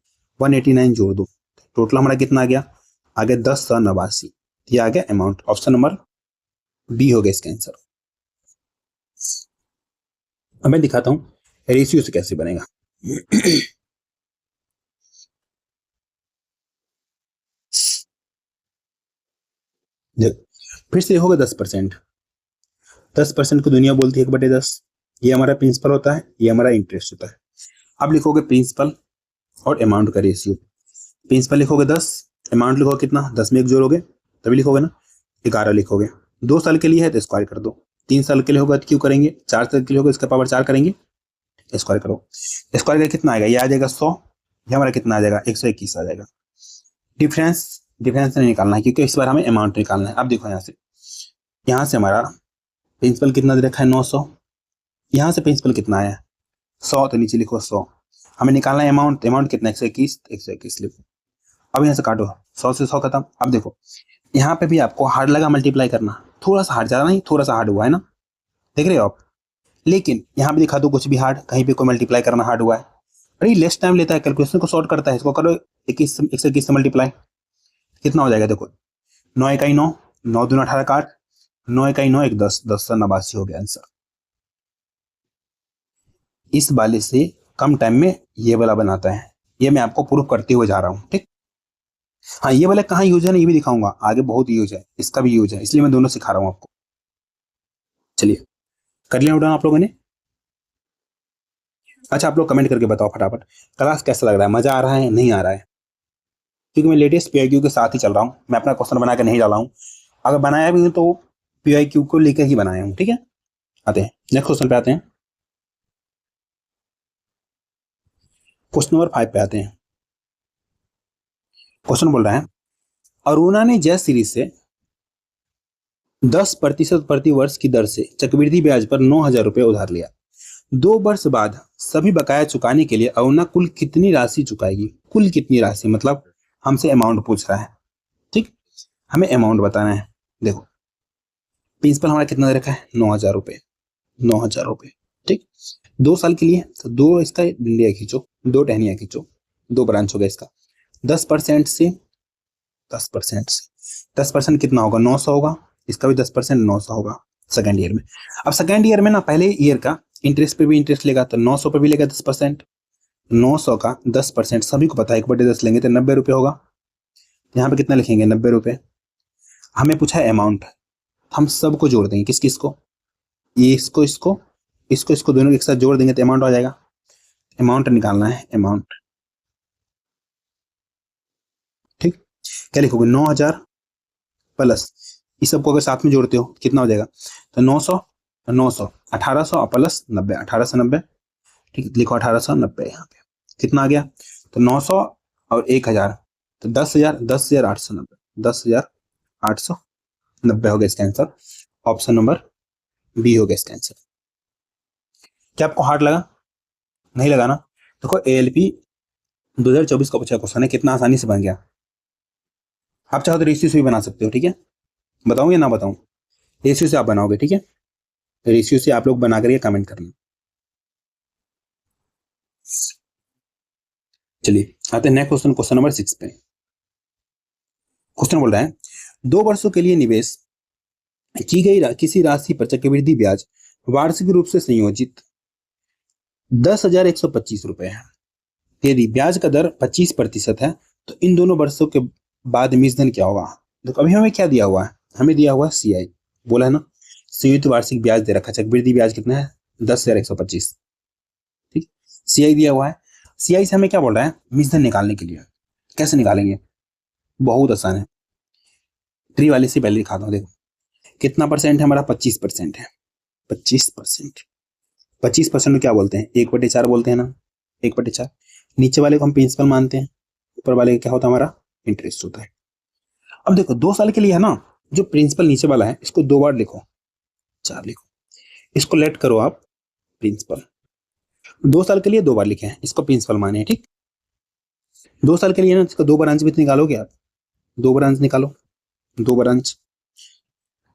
189 जोड़ दो, टोटल हमारा कितना आ गया, आगे 1089, ये आ गया अमाउंट। ऑप्शन नंबर बी हो गया इसका आंसर। अब मैं दिखाता हूं रेशियो से कैसे बनेगा। फिर से होगा 10%, 10% को दुनिया बोलती है 1/10, ये हमारा प्रिंसिपल होता है, ये हमारा इंटरेस्ट होता है। अब लिखोगे प्रिंसिपल और अमाउंट का रेशियो, प्रिंसिपल लिखोगे 10, अमाउंट लिखोगे कितना 10 में 1 जोड़ोगे तभी लिखोगे ना 11 लिखोगे, 2 साल के लिए है तो स्क्वायर कर दो, 3 साल के लिए होगा तो क्यों करेंगे, 4 साल के लिए होगा इसका पावर 4 करेंगे, स्क्वायर करो, स्क्वायर का कितना आएगा, ये आ जाएगा 100, ये हमारा कितना आ जाएगा 121 आ जाएगा। डिफरेंस नहीं निकालना है क्योंकि इस बार हमें अमाउंट निकालना है। अब देखो यहाँ से हमारा प्रिंसिपल कितना दे रखा है 900, यहाँ से प्रिंसिपल कितना आया 100, तो नीचे लिखो 100, हमें निकालना है अमाउंट, अमाउंट कितना 121 लिखो। अब यहाँ से काटो 100 से 100 खत्म। अब देखो यहाँ पे भी आपको हार्ड लगा मल्टीप्लाई करना, थोड़ा सा हार्ड, ज्यादा नहीं, थोड़ा सा हार्ड हुआ है ना, देख रहे हो आप, लेकिन यहाँ पे दिखा दो कुछ भी हार्ड, कहीं पे कोई मल्टीप्लाई करना हार्ड हुआ है, अरे लेस टाइम लेता है, कैलकुलेशन को शॉर्ट करता है, इसको करो 121 से मल्टीप्लाई, कितना हो जाएगा देखो 9 1 9 9 2 18 काट, 9 1 9 1 10 10 89 हो गया आंसर। इस वाले से कम टाइम में ये वाला बनाता है, ये मैं आपको प्रूफ करते हुए जा रहा हूँ, ठीक। हाँ ये वाला कहाँ यूज है ना ये भी दिखाऊंगा, आगे बहुत यूज है, इसका भी यूज है, इसलिए मैं दोनों सिखा रहा हूँ आपको। चलिए कर लिया उठाना आप लोगों ने। अच्छा आप लोग कमेंट करके बताओ फटाफट क्लास कैसा लग रहा है, मजा आ रहा है नहीं आ रहा है, क्योंकि मैं लेटेस्ट PIQ के साथ ही चल रहा हूँ, मैं अपना क्वेश्चन बना के नहीं डाला हूँ, अगर बनाया भी हूँ तो PIQ को लेकर ही बनाया हूँ, ठीक है। आते हैं नेक्स्ट क्वेश्चन पे, आते हैं क्वेश्चन नंबर 5 पे आते हैं। क्वेश्चन बोल रहा है अरुणा ने जय श्री से 10% प्रति वर्ष की दर से चक्रवृद्धि ब्याज पर 9,000 रुपये उधार लिया, 2 वर्ष बाद सभी बकाया चुकाने के लिए अरुणा कुल कितनी राशि चुकाएगी, कुल कितनी राशि मतलब हमसे अमाउंट पूछ रहा है, ठीक, हमें अमाउंट बताना है। देखो प्रिंसिपल हमारा कितना दे रखा है 9,000 रुपये, 9,000 रुपये। ठीक, 2 साल के लिए तो दो इसका डंडिया खींचो, दो टहनियाँ खींचो, दो ब्रांच हो गया इसका। 10% से 10% कितना होगा 900 होगा, इसका भी 10% 900 होगा सेकेंड ईयर में। अब सेकेंड ईयर में ना पहले ईयर का इंटरेस्ट पे भी इंटरेस्ट लेगा, तो 900 पे भी लेगा 10%। 900 का 10% सभी को पता है 1/10 लेंगे तो 90 रुपये होगा। यहाँ पे कितना लिखेंगे 90 रुपये। हमें पूछा है अमाउंट, हम सबको जोड़ देंगे, किस किस को, ये इसको इसको इसको इसको दोनों एक साथ जोड़ देंगे तो अमाउंट आ जाएगा। अमाउंट निकालना है, अमाउंट। ठीक, क्या लिखोगे 9,000 प्लस इस सबको अगर साथ में जोड़ते हो कितना हो जाएगा, तो 900 900 1800 प्लस 90 1890। ठीक, लिखो 1890 यहाँ पे कितना आ गया, तो 900 और 1000 तो 10,000 10,890 10,890 हो गया इसका आंसर। ऑप्शन नंबर बी हो गया इसका आंसर। क्या आपको हार्ड लगा? नहीं लगा ना? देखो एएलपी 2024 का पूछा क्वेश्चन है, कितना आसानी से बन गया। आप चाहो तो रेशियो से भी बना सकते हो। ठीक है, बताऊं या ना बताऊं? रेशियो से आप बनाओगे। ठीक है, रेशियो से आप लोग बना करके कमेंट करना। चलिए आते हैं नेक्स्ट क्वेश्चन, क्वेश्चन नंबर 6 पे। क्वेश्चन बोल रहा है 2 वर्षों के लिए निवेश की गई किसी राशि पर चक्रवृद्धि ब्याज वार्षिक रूप से संयोजित 10,125 रुपए है। यदि ब्याज का दर 25% है तो इन दोनों वर्षों के बाद मूलधन क्या होगा। देखो अभी हमें क्या दिया हुआ है, हमें दिया हुआ है सीआई, बोला है ना संयुक्त वार्षिक ब्याज दे रखा है, चक्रवृद्धि ब्याज कितना है 10,125। ठीक, सीआई दिया हुआ है। सीआई से हमें क्या बोल रहा है, मूलधन निकालने के लिए। कैसे निकालेंगे, बहुत आसान है। ट्री वाले से पहले दिखाता हूँ। देखो कितना परसेंट है हमारा, 25% है। 25% 25% क्या बोलते हैं, 1/4 बोलते हैं ना, 1/4। नीचे वाले को हम प्रिंसिपल मानते हैं, ऊपर वाले क्या होता है हमारा इंटरेस्ट होता है। अब देखो 2 साल के लिए है ना, जो प्रिंसिपल नीचे वाला है इसको 2 बार लिखो, 4 लिखो, इसको लेट करो आप प्रिंसिपल। 2 साल के लिए 2 बार लिखे हैं, इसको प्रिंसिपल माने। ठीक, 2 साल के लिए ना इसका 2 ब्रांच भी निकालोगे आप, 2 ब्रांच निकालो, 2 ब्रांच।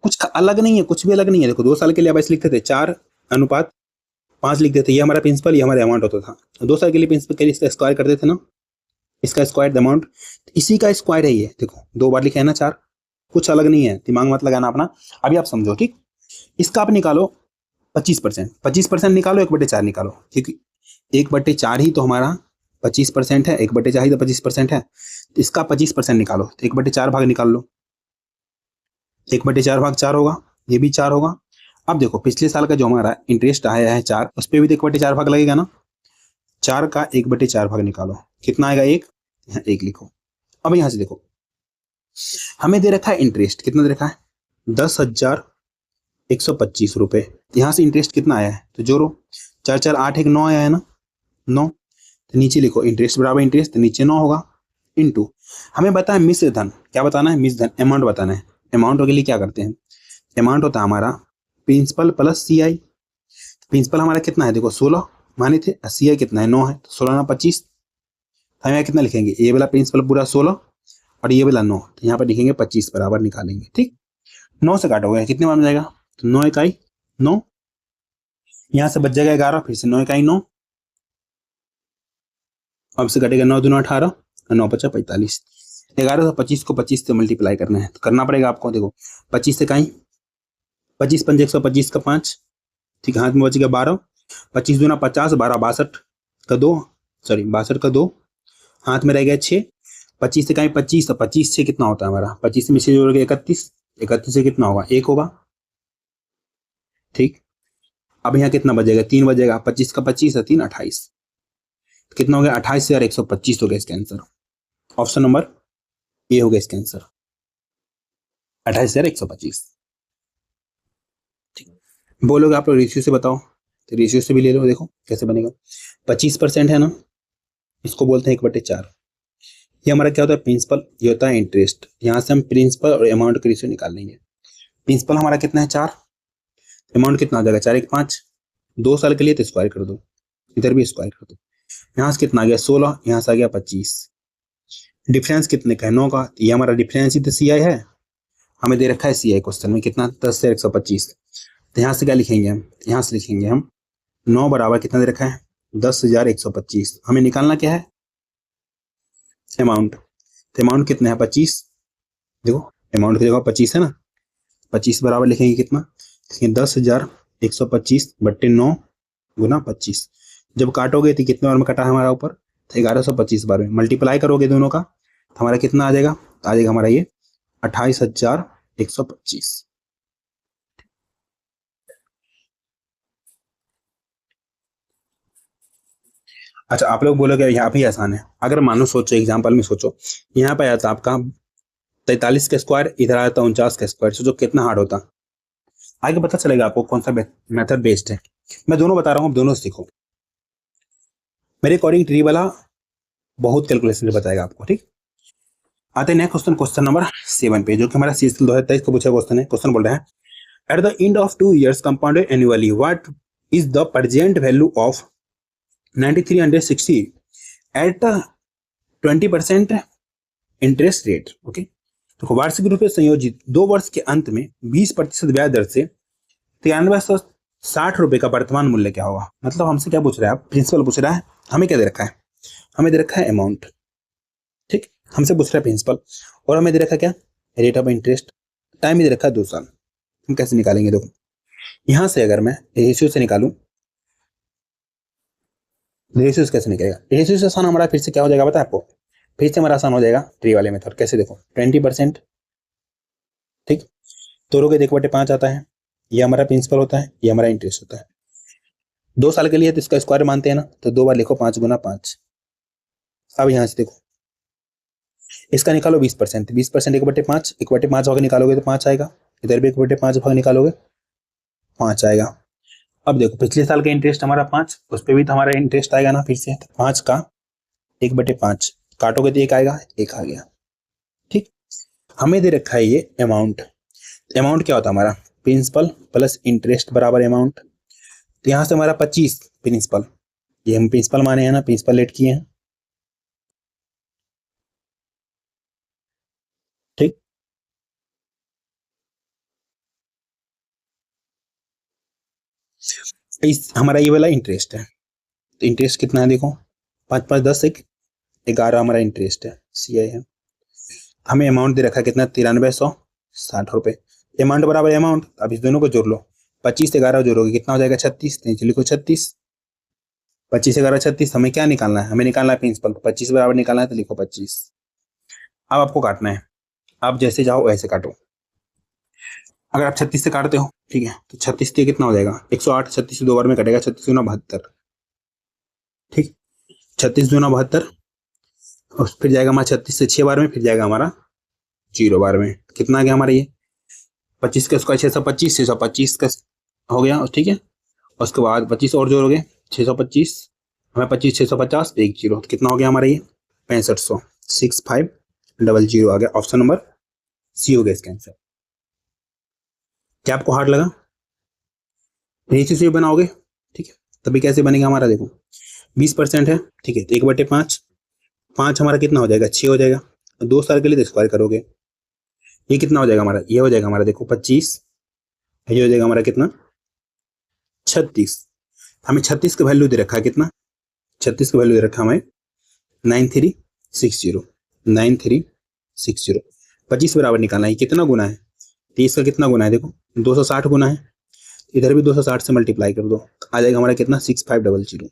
कुछ अलग नहीं है, कुछ भी अलग नहीं है। देखो 2 साल के लिए आप ऐसे लिखते थे 4:5 लिख देते, ये हमारा प्रिंसिपल, ये हमारा अमाउंट होता था। 2 साल के लिए प्रिंसिपल के लिए इसका स्क्वायर करते थे ना, इसका स्क्वायर अमाउंट, इसी का स्क्वायर है ये। देखो 2 बार लिखे है ना 4, कुछ अलग नहीं है, दिमाग मत लगाना अपना। अभी आप समझो। ठीक, इसका आप निकालो 25%, 25% निकालो, 1/4 निकालो, क्योंकि 1/4 ही तो हमारा 25% है, 1/4 ही तो 25% है। इसका 25% निकालो तो 1/4 भाग निकाल लो, 1/4 भाग 4 होगा, ये भी 4 होगा। अब देखो पिछले साल का जो हमारा इंटरेस्ट आया है 4, उस पर भी तो 1/4 भाग लगेगा ना। 4 का 1/4 भाग निकालो, कितना आएगा 1, यहाँ 1 लिखो। अब यहां से देखो हमें दे रखा है इंटरेस्ट, कितना दे रखा है 10,125 रुपए। यहां से इंटरेस्ट कितना आया है तो जोड़ो, 4 4 8 1 9 आया है ना, 9। तो नीचे लिखो इंटरेस्ट बराबर इंटरेस्ट, तो नीचे 9 होगा, इनटू हमें बताया मिश्र धन। क्या बताना है, मिश्र धन, अमाउंट बताना है। अमाउंट के लिए क्या करते हैं, अमाउंट होता है हमारा प्रिंसिपल प्लस सीआई। प्रिंसिपल हमारा कितना है देखो 16 माने थे, सीआई कितना है 9 है, तो 16 ना 25। हम यहाँ कितना लिखेंगे, ये वाला प्रिंसिपल पूरा 16 और ये वाला 9, तो यहाँ पर लिखेंगे 25 बराबर निकालेंगे। ठीक, 9 से काटोगे कितने बार में जाएगा, तो 9 इकाई 9, यहाँ से बच जाएगा 11, फिर से 9 इकाई 9, अब से कटेगा 9 दूना 18, 9 5 45। 1125 को 25 से मल्टीप्लाई करना है, तो करना पड़ेगा आपको। देखो 25 से कहीं 25 पंजे 125 का 5, ठीक, हाथ में बच गया 12, 25 दूना 50, 12 62 का 2, सॉरी 62 का 2, हाथ में रह गया 6। 25 से कहीं 25, तो 25 से कितना होता है हमारा, 25 में से जोड़ के 31, 31 से कितना होगा 1 होगा। ठीक, अब यहाँ कितना बचेगा 3 बचेगा, 25 का 25 है 3 28, कितना हो गया 28,125 हो गया इसका आंसर। ऑप्शन नंबर ए हो गया इसका आंसर 28,125। बोलोगे आप लोग रेशियो से बताओ, तो रेशियो से भी ले लो, देखो कैसे बनेगा। 25% है ना, इसको बोलते हैं 1/4। ये हमारा क्या होता है प्रिंसिपल, ये होता है इंटरेस्ट। यहाँ से हम प्रिंसिपल और अमाउंट का रेशियो निकाल लेंगे। प्रिंसिपल हमारा कितना है 4, अमाउंट कितना आ जाएगा 4 1 5, 2 साल के लिए तो स्क्वायर कर दो, इधर भी स्क्वायर कर दो। यहाँ से कितना आ गया 16, यहाँ से आ गया 25, डिफरेंस कितने का है 9 का, ये हमारा डिफरेंस ही तो सी आई है। हमें दे रखा है सी आई क्वेश्चन में कितना 10,125। तो यहाँ से क्या लिखेंगे हम, यहाँ से लिखेंगे हम 9 बराबर कितना दे रखा है 10,125। हमें निकालना क्या है अमाउंट। तो अमाउंट कितना है 25। देखो अमाउंट की जगह 25 है ना, 25 बराबर लिखेंगे कितना 10,125 बट्टे 9 गुना 25। जब काटोगे तो कितने बार में कटा हमारा ऊपर, तो 1125 बार में मल्टीप्लाई करोगे दोनों का तो हमारा कितना आ जाएगा, आ जाएगा हमारा ये 28,125। अच्छा आप लोग बोलोगे यहाँ भी आसान है, अगर मानो सोचो एग्जाम्पल में सोचो, यहाँ पे आया था आपका 43 का स्क्वायर, इधर आया था 49 का स्क्वायर, सोचो कितना हार्ड होता। आगे पता चलेगा आपको कौन सा मेथड बेस्ट है। मैं दोनों बता रहा हूँ, दोनों सीखो। मेरे अकॉर्डिंग ट्री वाला बहुत कैलकुलेशन बताएगा आपको, ठीक। आते हैं नेक्स्ट क्वेश्चन, क्वेश्चन नंबर 7 पे, जो कि हमारा सीएसएल 2023 को पूछा क्वेश्चन है। क्वेश्चन बोल रहा है at the end of 2 years compounded annually what is the present value of 9360 at 20% interest rate. Okay, तो वार्षिक रूप से संयोजित 2 वर्ष के अंत में 20% ब्याज दर से 9360 रुपए का वर्तमान मूल्य क्या होगा। मतलब हमसे क्या पूछ रहा है, आप प्रिंसिपल पूछ रहा है, हमें क्या दे रखा है, हमें दे रखा है अमाउंट, ठीक। हमसे पूछ रहा है प्रिंसिपल, और हमें दे रखा क्या रेट ऑफ इंटरेस्ट, टाइम भी दे रखा है 2 साल। हम कैसे निकालेंगे, देखो यहां से अगर मैं रेशियो से निकालूं, रेशियो से कैसे निकलेगा, रेशियो से आसान हमारा फिर से क्या हो जाएगा पता है आपको, फिर से हमारा आसान हो जाएगा ट्री वाले मेथड। कैसे, देखो 20%, ठीक, तोड़ोगे देखो बटे 5 आता है, ये हमारा प्रिंसिपल होता है, ये हमारा इंटरेस्ट होता है। 2 साल के लिए तो इसका स्क्वायर मानते हैं ना, तो 2 बार लिखो 5 गुना 5। अब यहाँ से देखो इसका निकालो 20%, 20% 1/5, 1/5 भाग निकालोगे तो 5 आएगा, इधर भी 1/5 भाग निकालोगे 5 आएगा। अब देखो पिछले साल का इंटरेस्ट हमारा 5, उस पर भी तो हमारा इंटरेस्ट आएगा ना, फिर से 5 का 1/5 काटोगे तो 1 आएगा, 1 आ गया, ठीक। हमें दे रखा है ये अमाउंट, अमाउंट क्या होता है हमारा प्रिंसिपल प्लस इंटरेस्ट बराबर अमाउंट। तो यहां से हमारा 25 प्रिंसिपल, ये हम प्रिंसिपल माने हैं ना, प्रिंसिपल लेट किए हैं, ठीक। इस हमारा ये वाला इंटरेस्ट है, तो इंटरेस्ट कितना है देखो 5 5 10 1 11 हमारा इंटरेस्ट है, सी आई है। हमें अमाउंट दे रखा है कितना 9360 रुपए, अमाउंट बराबर अमाउंट, अब इस दोनों को जोड़ लो, 25 11 जोड़ोगे कितना हो जाएगा 36, नीचे लिखो 36, 25 11 36। हमें क्या निकालना है, हमें निकालना है प्रिंसिपल, 25 बराबर निकालना है तो लिखो 25। अब आपको काटना है, आप जैसे जाओ वैसे काटो। अगर आप 36 से काटते हो, ठीक है, तो 36 से कितना हो जाएगा 108, 36 से 2 बार में कटेगा, 36 गुना 72, ठीक, 36 गुना 72, और फिर जाएगा हमारा 36 से 6 बार में, फिर जाएगा हमारा 0 बार में, कितना आ गया हमारा ये 25 का स्क्वायर 625, 625 का हो गया, ठीक है। उसके बाद 25 और जोड़ोगे 625, हमें 25 650 1 जीरो, तो कितना हो गया हमारा ये 6500, 6500 आ गया। ऑप्शन नंबर सी हो गया इसका आंसर। क्या आपको हार्ड लगा, रेशियो से बनाओगे, ठीक है, तभी कैसे बनेगा हमारा, देखो 20% है, ठीक है, तो 1/5, 5 हमारा कितना हो जाएगा 6 हो जाएगा, 2 साल के लिए तो स्क्वायर करोगे, ये कितना हो जाएगा हमारा, ये हो जाएगा हमारा देखो 25, ये हो जाएगा हमारा कितना 36। हमें 36 का वैल्यू दे रखा है कितना, 36 का वैल्यू दे रखा हमें 9360, 9360। 25 बराबर निकालना है, कितना गुना है 30 का, कितना गुना है देखो 260 गुना है, इधर भी 260 से मल्टीप्लाई कर दो, आ जाएगा हमारा कितना 6500।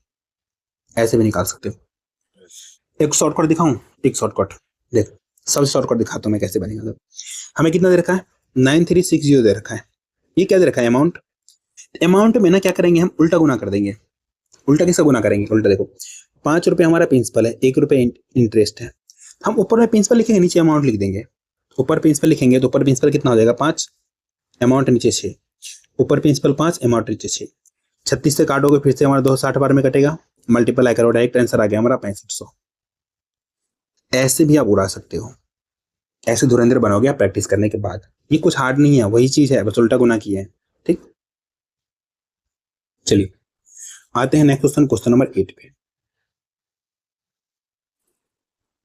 ऐसे भी निकाल सकते हो। एक शॉर्टकट दिखाऊं, एक शॉर्टकट देख, सब शॉर्टकट दिखाता हूं मैं कैसे बनेगा। हमें कितना दे रखा है 9360 दे रखा है, ये क्या दे रखा है अमाउंट, अमाउंट में ना क्या करेंगे हम उल्टा गुना कर देंगे। उल्टा किसका गुना करेंगे, उल्टा देखो 5 रुपए हमारा प्रिंसिपल है, 1 रुपए इंटरेस्ट है, हम ऊपर में प्रिंसिपल लिखेंगे नीचे अमाउंट लिख देंगे। ऊपर प्रिंसिपल लिखेंगे तो ऊपर प्रिंसिपल कितना हो जाएगा 5, अमाउंट नीचे 6, ऊपर प्रिंसिपल 5 अमाउंट नीचे 6। 36 से काटोगे फिर से हमारा 260 बार में कटेगा, मल्टीप्लाई करो, डायरेक्ट आंसर आ गया हमारा 6500। ऐसे भी आप उड़ा सकते हो, ऐसे धुरंधर बनोगे आप प्रैक्टिस करने के बाद। ये कुछ हार्ड नहीं है, वही चीज है, बस उल्टा गुना किया है, ठीक। चलिए आते हैं नेक्स्ट क्वेश्चन, क्वेश्चन नंबर 8 पे।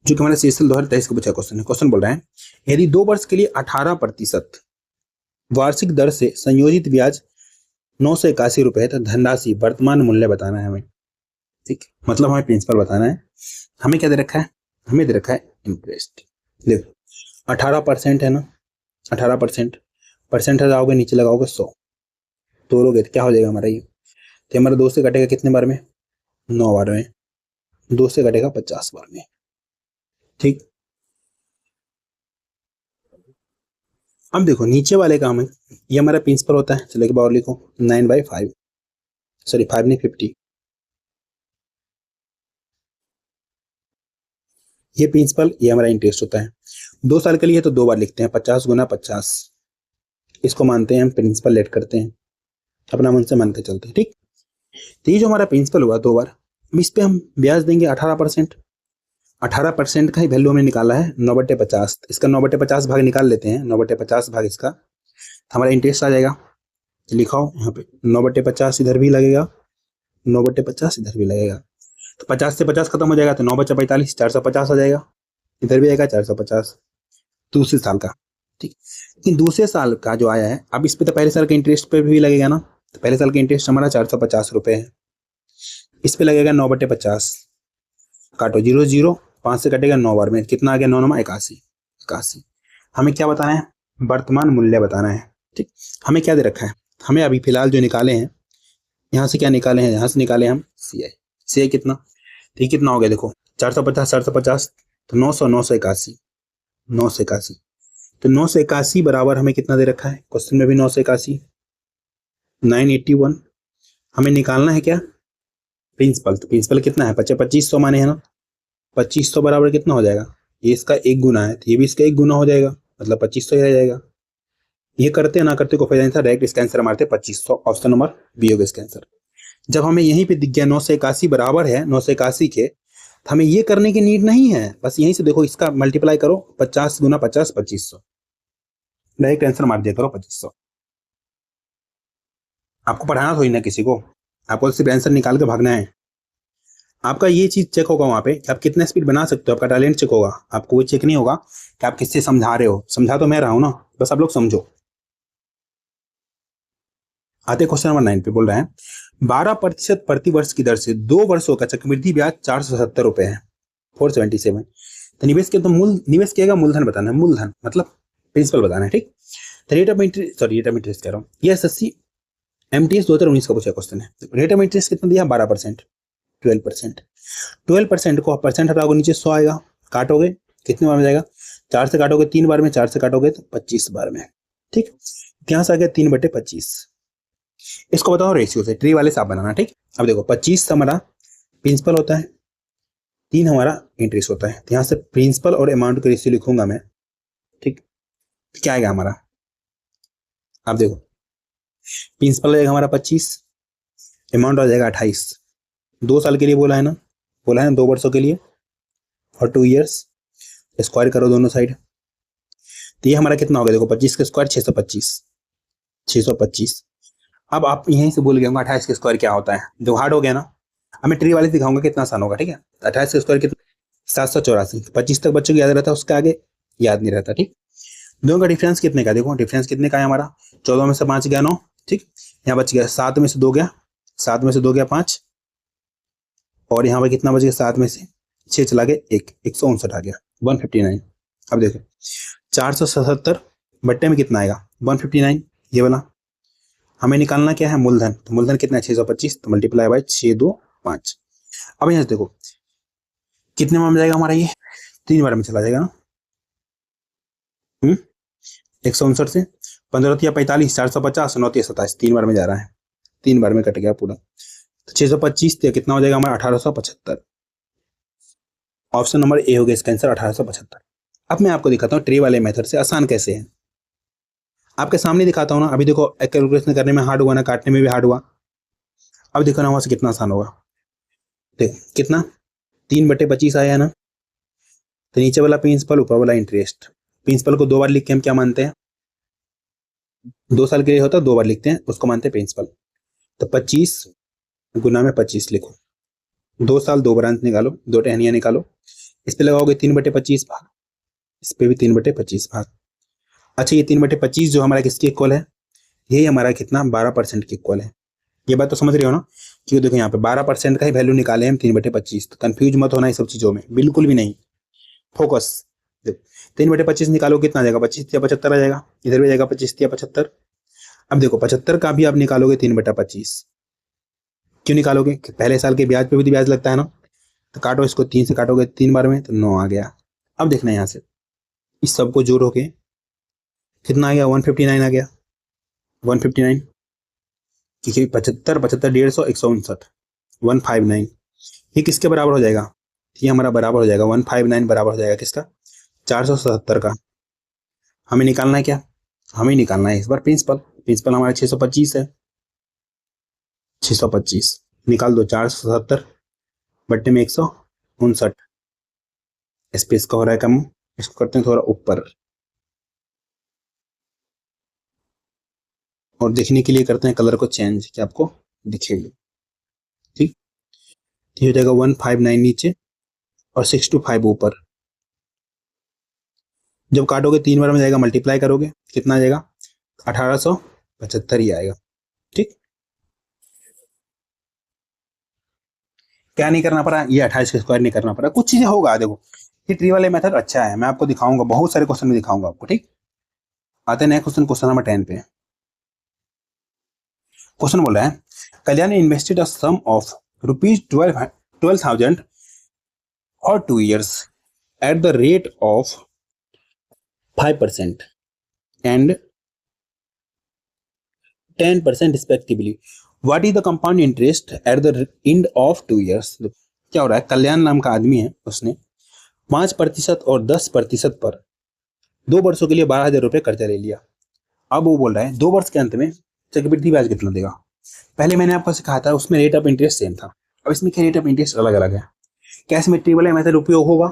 जो कि हमारे CSL 2023 का पूछा क्वेश्चन है। क्वेश्चन बोल रहा है यदि 2 वर्ष के लिए 18% वार्षिक दर से संयोजित ब्याज 981 रुपए है तो धनराशि वर्तमान मूल्य बताना है हमें। ठीक, मतलब हमें प्रिंसिपल बताना है। हमें क्या दे रखा है, हमें दे रखा है इंटरेस्ट। देखो 18% है ना, 18% परसेंट हटाओगे नीचे लगाओगे 100 तोड़ोगे तो क्या हो जाएगा हमारा ये, तो हमारा 2 से कटेगा कितने बार में, 9 बार में, 2 से कटेगा 50 बार में। ठीक, अब देखो नीचे वाले का हमें, ये हमारा प्रिंसिपल होता है, चलो एक बार लिखो 9/5, सॉरी 5 नहीं 50, ये प्रिंसिपल, ये हमारा इंटरेस्ट होता है। 2 साल के लिए तो 2 बार लिखते हैं, 50 गुना 50, इसको मानते हैं हम प्रिंसिपल, लेट करते हैं, अपना मन से मानते चलते हैं। ठीक, तो ये जो हमारा प्रिंसिपल हुआ 2 बार, इस पे हम ब्याज देंगे 18%। 18% का ही वैल्यू हमने निकाला है 9/50, इसका 9/50 भाग निकाल लेते हैं, 9/50 भाग इसका, हमारा इंटरेस्ट आ जाएगा। लिखाओ यहाँ पे 9/50 इधर भी लगेगा, 9/50 इधर भी लगेगा, तो 50 से 50 खत्म हो जाएगा, तो 9 बचा 45, 450 आ जाएगा, इधर भी आएगा 450 दूसरे साल का। ठीक, लेकिन दूसरे साल का जो आया है, अब इस पे तो पहले साल के इंटरेस्ट पे भी लगेगा ना, तो पहले साल का इंटरेस्ट हमारा 450 रुपए है, इस पे लगेगा 9/50, काटो 0 0, 5 से कटेगा 9 बार में, कितना आ गया, 9 9 81, 81। हमें क्या बताना है, वर्तमान मूल्य बताना है। ठीक, हमें क्या दे रखा है, हमें अभी फिलहाल जो निकाले हैं, यहाँ से क्या निकाले हैं, यहाँ से निकाले हम CI कितना, ठीक, कितना हो गया देखो 450 450, तो 900 981, 981, तो 981 बराबर हमें कितना दे रखा है क्वेश्चन में भी, 981 981। हमें निकालना है क्या, प्रिंसिपल, तो प्रिंसिपल कितना है 2500 माने है ना, 2500 बराबर कितना हो जाएगा, ये इसका 1 गुना है तो ये भी इसका 1 गुना हो जाएगा, मतलब 2500 ही रह जाएगा। ये करते ना करते को फायदा नहीं था, डायरेक्ट इसका आंसर मारते 2500, ऑप्शन नंबर बी होगा इसका आंसर। जब हमें यहीं पे दिख गया 981 बराबर है 981 के, तो हमें ये करने की नीड नहीं है, बस यहीं से देखो इसका मल्टीप्लाई करो, 50 गुना 50 2500, डायरेक्ट आंसर मार दिया करो 2500। आपको पढ़ाना थोड़ी ना किसी को, आपको सिर्फ आंसर निकाल के भागना है। आपका ये चीज चेक होगा वहां पे कि आप कितना स्पीड बना सकते हो, आपका टैलेंट चेक होगा, आपको वो चेक नहीं होगा कि आप किससे समझा रहे हो, समझा तो मैं रहा हूं ना, बस आप लोग समझो। आते क्वेश्चन नंबर 9 पे, बोल रहे हैं 12% प्रति वर्ष की दर से 2 वर्षों का चक्रवृद्धि ब्याज 470 रुपए है, 477। तो निवेश के, तो मूल निवेश किएगा, मूलधन बताना है, मूलधन मतलब प्रिंसिपल बताना है। ठीक, तो rate of interest, sorry rate of interest कह रहा हूँ, ये SSC MTS 2019 का पूछा क्वेश्चन है। रेट ऑफ इंटरेस्ट कितना दिया, 12%, 12%, 12% को परसेंट हटाओगे नीचे 100 आएगा, काटोगे कितने बार में जाएगा, 4 से काटोगे 3 बार में, 4 से काटोगे तो 25 बार में। ठीक, यहाँ से आ गया 3/25, इसको बताओ रेशियो से, ट्री वाले से आप बनाना। ठीक, अब देखो 25 हमारा प्रिंसिपल होता है, 3 हमारा इंटरेस्ट होता है, तो यहाँ से प्रिंसिपल और अमाउंट का रेशियो लिखूंगा मैं। ठीक, क्या आएगा हमारा, आप देखो प्रिंसिपल आएगा हमारा 25, अमाउंट आ जाएगा 28, 2 साल के लिए बोला है ना, बोला है ना 2 वर्षों के लिए, और 2 ईयर्स, स्क्वायर करो दोनों साइड, तो ये हमारा कितना हो गया देखो, 25 का स्क्वायर 625, 625। अब आप यहीं से भूल गए होंगे 28 का स्क्वायर क्या होता है, जो हार्ड हो गया ना, अब मैं ट्री वाले दिखाऊंगा कितना आसान होगा। ठीक है, 28 का स्क्वायर कितना, 784, 25 तक बच्चों को याद रहता है, उसके आगे याद नहीं रहता। ठीक, दोनों का डिफरेंस कितने का, देखो डिफरेंस कितने का है हमारा, 14 में से 5 गया 9, ठीक, यहाँ बच गया 7 में से 2 गया, 7 में से 2 गया 5, और यहाँ पर कितना बच गया, 7 में से 6 चला गया 1, 159 आ गया 159। अब देखो 477 बट्टे में कितना आएगा 159, ये वाला हमें निकालना क्या है, मूलधन, तो मूलधन कितना है 625, तो मल्टीप्लाई बाय 625। अब यहाँ से देखो कितने बार में जाएगा हमारा, ये 3 बार में चला जाएगा ना, 159 से 15 या 45, 450, 9 27, 3 बार में जा रहा है, 3 बार में कट गया पूरा, तो 625 कितना हो जाएगा हमारा 1875, ऑप्शन नंबर ए हो गया इसका आंसर 1875। अब मैं आपको दिखाता हूँ ट्री वाले मेथड से आसान कैसे है, आपके सामने दिखाता हूँ ना। अभी देखो कैलकुलेशन करने में हार्ड हुआ ना, काटने में भी हार्ड हुआ, अब देखो ना वहां से कितना आसान होगा, देखो कितना 3/25 आया है ना, तो नीचे वाला प्रिंसिपल ऊपर वाला इंटरेस्ट, प्रिंसिपल को 2 बार लिख के हम क्या मानते हैं, 2 साल के लिए होता है 2 बार लिखते हैं, उसको मानते हैं प्रिंसिपल। तो 25 गुना में 25 लिखो, 2 साल 2 ब्रांच निकालो, 2 टहनियां निकालो, इस पे लगाओगे 3/25 भाग, इस पे भी 3/25 भाग। अच्छा, ये 3/25 जो हमारा किसके इक्वल है, ये हमारा कितना 12% के इक्वल है। ये बात तो समझ रहे हो ना, क्यों देखो यहाँ पे 12% का ही वैल्यू निकाले हम 3/25, तो कंफ्यूज मत होना ये सब चीजों में, बिल्कुल भी नहीं, फोकस। देखो 3/25 निकालो कितना आ जाएगा, 25 या 75 आ जाएगा, इधर भी जाएगा 25 या 75। अब देखो 75 का भी आप निकालोगे 3/25, क्यों निकालोगे कि पहले साल के ब्याज पे भी तो ब्याज लगता है ना, तो काटो इसको, 3 से काटोगे 3 बार में तो 9 आ गया। अब देखना यहाँ से इस सबको जोड़ोगे कितना आ गया, 159 आ गया, 159, क्योंकि 75 75 150 159, 159, ये किसके बराबर हो जाएगा, ये हमारा बराबर हो जाएगा 159 बराबर हो जाएगा किसका, 477 का। हमें निकालना है क्या, हमें निकालना है इस बार प्रिंसिपल, प्रिंसिपल हमारा 625 है, 625 निकाल दो, 477 बट्टे में 159, स्पेस का हो रहा है कम, इसको करते हैं थोड़ा ऊपर, और देखने के लिए करते हैं कलर को चेंज कि आपको दिखेगी। ठीक, ये हो जाएगा 159 नीचे और 625 ऊपर। जब काटोगे 3 बार में जाएगा, मल्टीप्लाई करोगे कितना आ जाएगा, 1875 ही आएगा। ठीक, क्या नहीं करना पड़ा, ये 28 का स्क्वायर नहीं करना पड़ा, कुछ चीजें होगा। देखो ये ट्री वाले मेथड अच्छा है, मैं आपको दिखाऊंगा, बहुत सारे क्वेश्चन में दिखाऊंगा आपको। ठीक, आते हैं नए क्वेश्चन, क्वेश्चन नंबर 10 पे। क्वेश्चन बोल रहा है, Kalyan invested a sum of ₹12,000 for 2 years at the rate of 5% and 10% respectively. What is the compound interest at the end of 2 years? क्या हो रहा है, कल्याण नाम का आदमी है, उसने 5% और 10% पर 2 वर्षों के लिए 12,000 रुपए कर्जा ले लिया। अब वो बोल रहा है 2 वर्ष के अंत में चक्रवृद्धि ब्याज कितना देगा। पहले मैंने आपको सिखाया था, उसमें रेट ऑफ इंटरेस्ट सेम था, अब इसमें क्या रेट ऑफ इंटरेस्ट अलग अलग है। क्या इसमें ट्री वाला मेथड उपयोग होगा,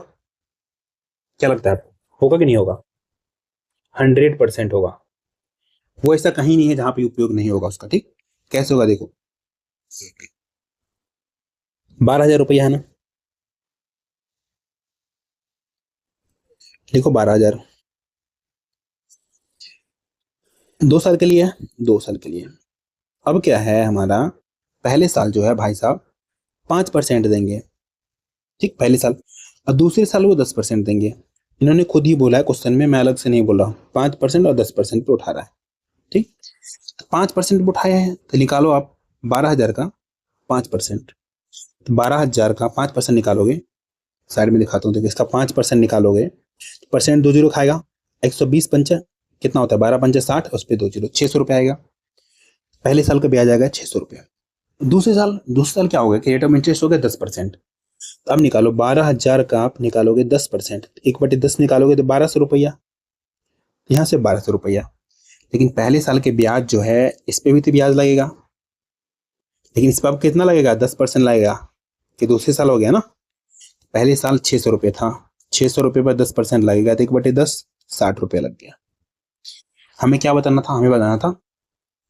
क्या लगता है आपको, होगा कि नहीं होगा, 100% होगा। वो ऐसा कहीं नहीं है जहां पे उपयोग नहीं होगा उसका। ठीक, कैसे होगा, देखो 12,000 रुपया है ना, देखो 12,000 2 साल के लिए है, 2 साल के लिए। अब क्या है हमारा, पहले साल जो है भाई साहब 5% देंगे, ठीक, पहले साल, और दूसरे साल वो 10% देंगे। इन्होंने खुद ही बोला है क्वेश्चन में, मैं अलग से नहीं बोल रहा हूँ, 5% और 10% पे उठा रहा है। ठीक, 5% पे उठाया है तो निकालो आप 12,000 का 5%, तो 12,000 का 5% निकालोगे, साइड में दिखाता हूँ, देखिए इसका 5% निकालोगे, परसेंट 2 जीरो खाएगा, 120 पंचा कितना होता है, 12 पंचा 60, उस पर 2 जीरो, 600 रुपये आएगा। पहले साल का ब्याज आएगा 600 रुपये। दूसरे साल क्या होगा कि रेट ऑफ इंटरेस्ट हो गया 10%। तो अब निकालो 12,000 का आप निकालोगे 10%, 1/10 निकालोगे तो 1,200 रुपया, यहाँ से 1,200 रुपया। लेकिन पहले साल के ब्याज जो है इस पे भी तो ब्याज लगेगा, लेकिन इस पर अब कितना लगेगा, 10% लगेगा, कि दूसरे साल हो गया ना, पहले साल 600 रुपये था, 600 रुपये पर 10% लगेगा तो 1/10 60 रुपये लग गया। हमें क्या बताना था, हमें बताना था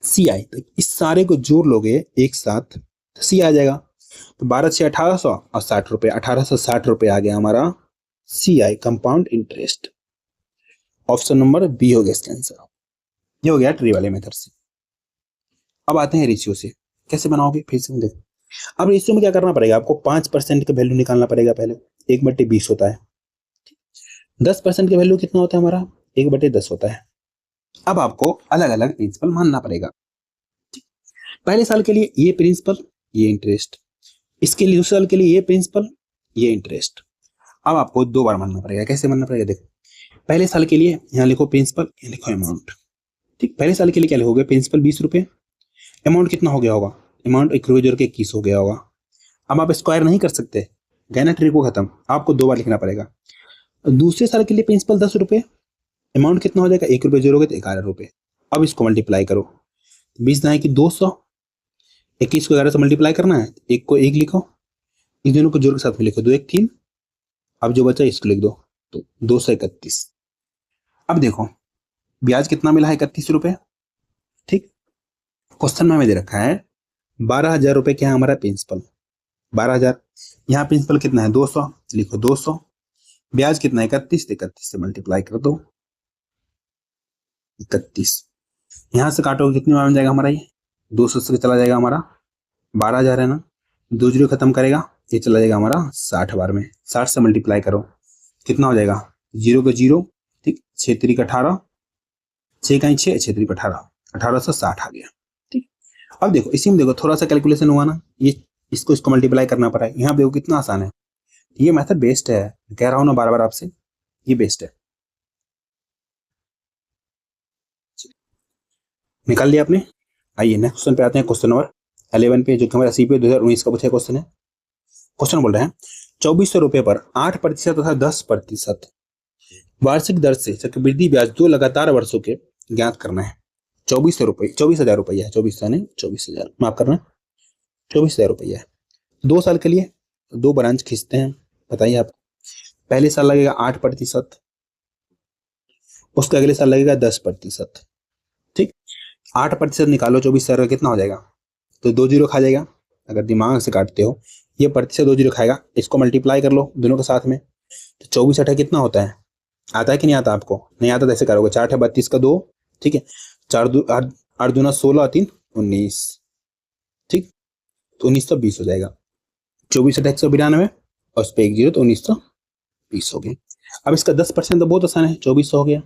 CI, तो इस सारे को जोड़ लोगे एक साथ तो सी आ जाएगा, तो 12 से 1,800 और 60 रुपये, 1,860 रुपये आ गया हमारा CI, compound interest. Option number B हो गया इसका आंसर। ये हो गया ट्री वाले मेथड से। अब आते हैं रेशियो से, कैसे बनाओगे फिर से देखो। अब रेशियो में क्या करना पड़ेगा आपको, 5% का वैल्यू निकालना पड़ेगा पहले, 1/20 होता है। 10% का वैल्यू कितना होता है हमारा, 1/10 होता है। अब आपको अलग अलग प्रिंसिपल मानना पड़ेगा। पहले साल के लिए ये प्रिंसिपल, ये इंटरेस्ट, इसके लिए दूसरे साल के लिए ये प्रिंसिपल, ये इंटरेस्ट। अब आपको 2 बार मानना पड़ेगा। कैसे मानना पड़ेगा, देखो पहले साल के लिए यहाँ लिखो प्रिंसिपल, यहाँ लिखो अमाउंट। ठीक, पहले साल के लिए क्या लिखोगे, प्रिंसिपल 20 रुपये, अमाउंट कितना हो गया होगा, अमाउंट 1 रुपये जोड़ के 21 हो गया होगा। अब आप स्क्वायर नहीं कर सकते, गया ना ट्रिक को खत्म, आपको 2 बार लिखना पड़ेगा। दूसरे साल के लिए प्रिंसिपल 10 रुपये, अमाउंट कितना हो जाएगा, 1 रुपये जोड़ोगे तो 11 रुपये। अब इसको मल्टीप्लाई करो, 20 ना कि 200, 21 को 11 से मल्टीप्लाई करना है, एक को 1 लिखो, इस दोनों को जोड़ के साथ में लिखो, 2 1 3, अब जो बचा इसको लिख दो, तो 231। अब देखो ब्याज कितना मिला है, 31 रुपये। ठीक, क्वेश्चन में हमें दे रखा है 12,000 रुपये क्या है हमारा प्रिंसिपल, 12,000, यहाँ प्रिंसिपल कितना है 200, लिखो 200, ब्याज कितना 31, 31 से मल्टीप्लाई कर दो 31। यहां से काटोगे कितने बार में जाएगा हमारा ये 200 से चला जाएगा हमारा 12,000 है ना, 2 जीरो खत्म करेगा, ये चला जाएगा हमारा 60 बार में। 60 से मल्टीप्लाई करो कितना हो जाएगा, जीरो का जीरो, ठीक, 6 3 18, 6 का 6, 6 3 18, 1860 आ गया। ठीक, अब देखो इसी में देखो थोड़ा सा कैलकुलेशन हुआ ना, ये इसको मल्टीप्लाई करना पड़ा है। यहाँ देखो कितना आसान है, ये मेथड बेस्ट है, कह रहा हूं ना बार बार आपसे, ये बेस्ट है। निकाल लिया आपने। आइए नेक्स्ट क्वेश्चन पे आते हैं, क्वेश्चन नंबर 11 पे, जो कि हमारा सीपीओ 2019 का पूछा क्वेश्चन है। क्वेश्चन बोल रहे हैं 2400 रुपए पर 8% तथा 10% वार्षिक दर से चक्रवृद्धि ब्याज 2 लगातार वर्षों के ज्ञात करना है। 2400 रुपए, 24,000 रुपया है, 2400 नहीं 24,000, माफ करना, 24,000 रुपया है। 2 साल के लिए 2 ब्रांच खींचते हैं, बताइए आप। पहले साल लगेगा 8%, उसके अगले साल लगेगा 10%। ठीक, 8% निकालो 24,000 का कितना हो जाएगा, तो 2 जीरो खा जाएगा अगर दिमाग से काटते हो, ये प्रतिशत 2 जीरो खाएगा, इसको मल्टीप्लाई कर लो दोनों के साथ में, तो 24 8 कितना होता है, आता है कि नहीं आता आपको, नहीं आता तो ऐसे करोगे, 4 8 32 का 2, ठीक है, 4 8 दूना 16, 3 19, ठीक, तो 1920 हो जाएगा। 24 8 192 और उस पर 1 जीरो, तो 1920 हो गया। अब इसका 10% तो बहुत आसान है, 2400 हो गया।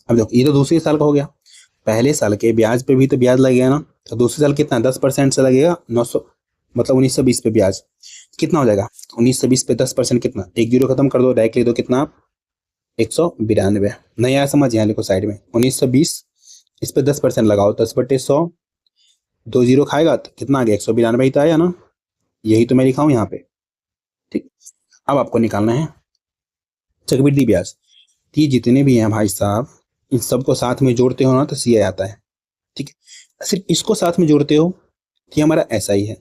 अब देखो ये तो दूसरे साल का हो गया, पहले साल के ब्याज पे भी तो ब्याज लगेगा ना, तो दूसरे साल कितना 10% से लगेगा 900, मतलब 1920 पे ब्याज कितना हो जाएगा, 1920 पे 10% कितना, 1 जीरो खत्म कर दो, डायरेक्ट लिख दो कितना आप 192। नहीं आया समझ, यहाँ लिखो साइड में 1920, इस पे 10% लगाओ, 10/100, 2 जीरो खाएगा तो कितना आ गया 192 ही तो आया ना, यही तो मैं लिखा हूं यहाँ पे। ठीक, अब आपको निकालना है चक्रवृद्धि ब्याज। ये जितने भी हैं भाई साहब, इन सबको साथ में जोड़ते हो ना तो सी आता है। ठीक है, सिर्फ इसको साथ में जोड़ते हो तो हमारा ऐसा ही है,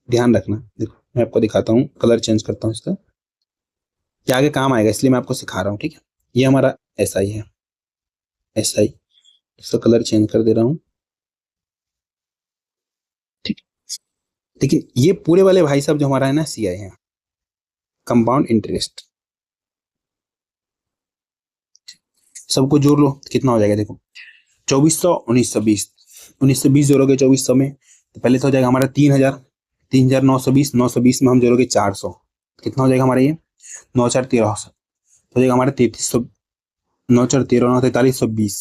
ध्यान रखना। देखो मैं आपको दिखाता हूँ, कलर चेंज करता हूँ इसका, ये आगे काम आएगा इसलिए मैं आपको सिखा रहा हूँ। ठीक है, ये हमारा ऐसा ही है, ऐसा ही, इसका कलर चेंज कर दे रहा हूँ। ठीक, लेकिन ये पूरे वाले भाई साहब जो हमारा है ना सी आई है, कंपाउंड इंटरेस्ट, सबको जोड़ लो तो कितना हो जाएगा, देखो 2400 1920, 1920 जोड़ोगे 2400 में तो पहले तो हो जाएगा हमारा 3000, 3920, 920 में हम जोड़ोगे 400, कितना हो जाएगा हमारा ये 9 4 1300, हो जाएगा हमारा 3300, 9 4 13 9 4320।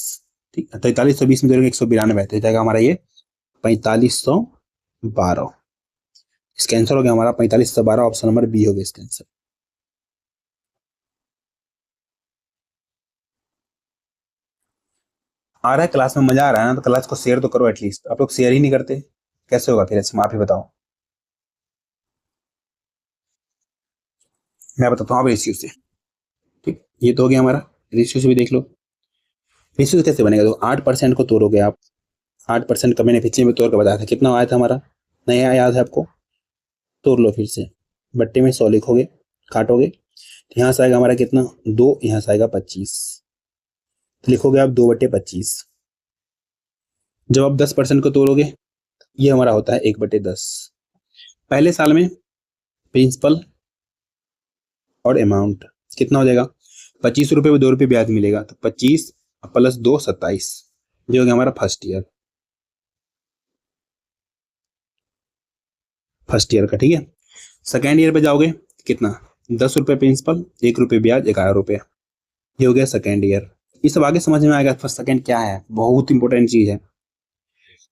ठीक, 4320 में जोड़ोगे 192, तो जाएगा हमारा ये 4512। इसका आंसर हो गया हमारा 4512, ऑप्शन नंबर बी हो गया इसका आंसर। आ रहा है क्लास में, मजा आ रहा है ना, तो क्लास को शेयर तो करो एटलीस्ट, आप लोग शेयर ही नहीं करते, कैसे होगा फिर, अच्छा आप ही बताओ। मैं बताता हूँ आप रेशियो से। ठीक, ये तो हो गया हमारा, रेशियो से भी देख लो। रेशियो कैसे बनेगा, तो 8% को तोड़ोगे आप, 8% का मैंने पिछले में तोड़ के बताया था, कितना आया था हमारा, नया याद है आपको, तोड़ लो फिर से, बट्टे में 100 लिखोगे, काटोगे तो यहाँ से आएगा हमारा कितना 2, यहाँ से आएगा 25, तो लिखोगे आप 2/25। जब आप 10% को तोड़ोगे ये हमारा होता है 1/10। पहले साल में प्रिंसिपल और अमाउंट कितना हो जाएगा, 25 रुपए में 2 रुपए ब्याज मिलेगा, तो 25 प्लस 2 27, ये हो गया हमारा फर्स्ट ईयर, फर्स्ट ईयर का। ठीक है, सेकेंड ईयर पे जाओगे कितना, 10 रुपए प्रिंसिपल, 1 रुपए ब्याज, 11 रुपए, ये हो गया सेकेंड ईयर। ये सब आगे समझ में आएगा, फर्स्ट सेकेंड क्या है, बहुत इंपॉर्टेंट चीज है।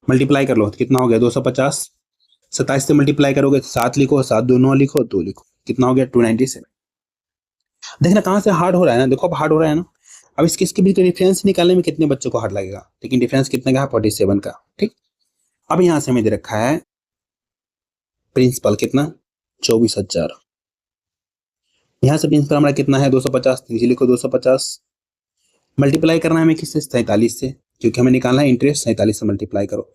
मल्टीप्लाई कर लो तो कितना हो गया 250, 27 से मल्टीप्लाई करोगे 7 लिखो, 7 2 9 लिखो, 2 लिखो, कितना हो गया 297। देखना कहाँ से हार्ड हो रहा है ना, देखो अब हार्ड हो रहा है ना। अब इसके बीच डिफरेंस निकालने में कितने बच्चों को हार्ड लगेगा, लेकिन डिफरेंस कितने का है 47 का। ठीक, अब यहाँ से हमें दे रखा है प्रिंसिपल कितना 24,000, यहाँ से प्रिंसिपल हमारा कितना है 250, नीचे लिखो 250, मल्टीप्लाई करना है हमें किससे 47 से, क्योंकि हमें निकालना है इंटरेस्ट, 47 से मल्टीप्लाई करो।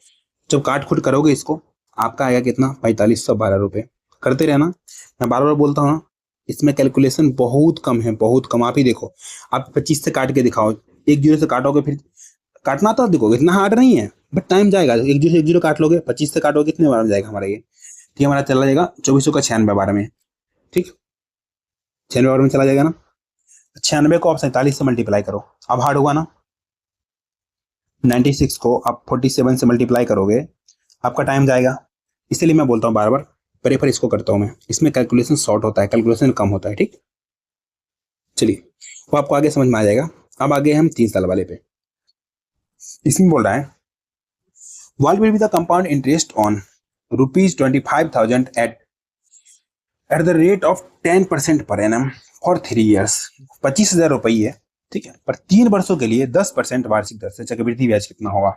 जब काट खुट करोगे इसको आपका आएगा कितना 4512 रुपए। करते रहना, मैं बार बार बोलता हूँ ना, इसमें कैलकुलेशन बहुत कम है, बहुत कम। आप ही देखो, आप 25 से काट के दिखाओ, 1 जीरो से काटोगे, फिर काटना तो देखो इतना हार्ड नहीं है, बट टाइम जाएगा। 1 जीरो से 1 जीरो काट लोगे, 25 से काटोगे कितने बार में जाएगा हमारा ये, ठीक, हमारा चला जाएगा 2496 बार में। ठीक, 96 में चला जाएगा ना। 96 को आप 47 से मल्टीप्लाई करो, अब हार्ड होगा ना। 96 को आप 47 से मल्टीप्लाई करोगे, आपका टाइम जाएगा। इसीलिए मैं बोलता हूँ बार बार प्रेफर इसको करता हूँ मैं, इसमें कैलकुलेशन शॉर्ट होता है, कैलकुलेशन कम होता है। ठीक, चलिए वो आपको आगे समझ में आ जाएगा। अब आगे हम 3 साल वाले पे। इसमें बोल रहा है what will be the compound interest on rupees 25,000 at the rate of 10% per annum for 3 years। 25,000 रुपये, ठीक है, पर 3 वर्षों के लिए 10% वार्षिक दर से चक्रवृद्धि ब्याज कितना होगा?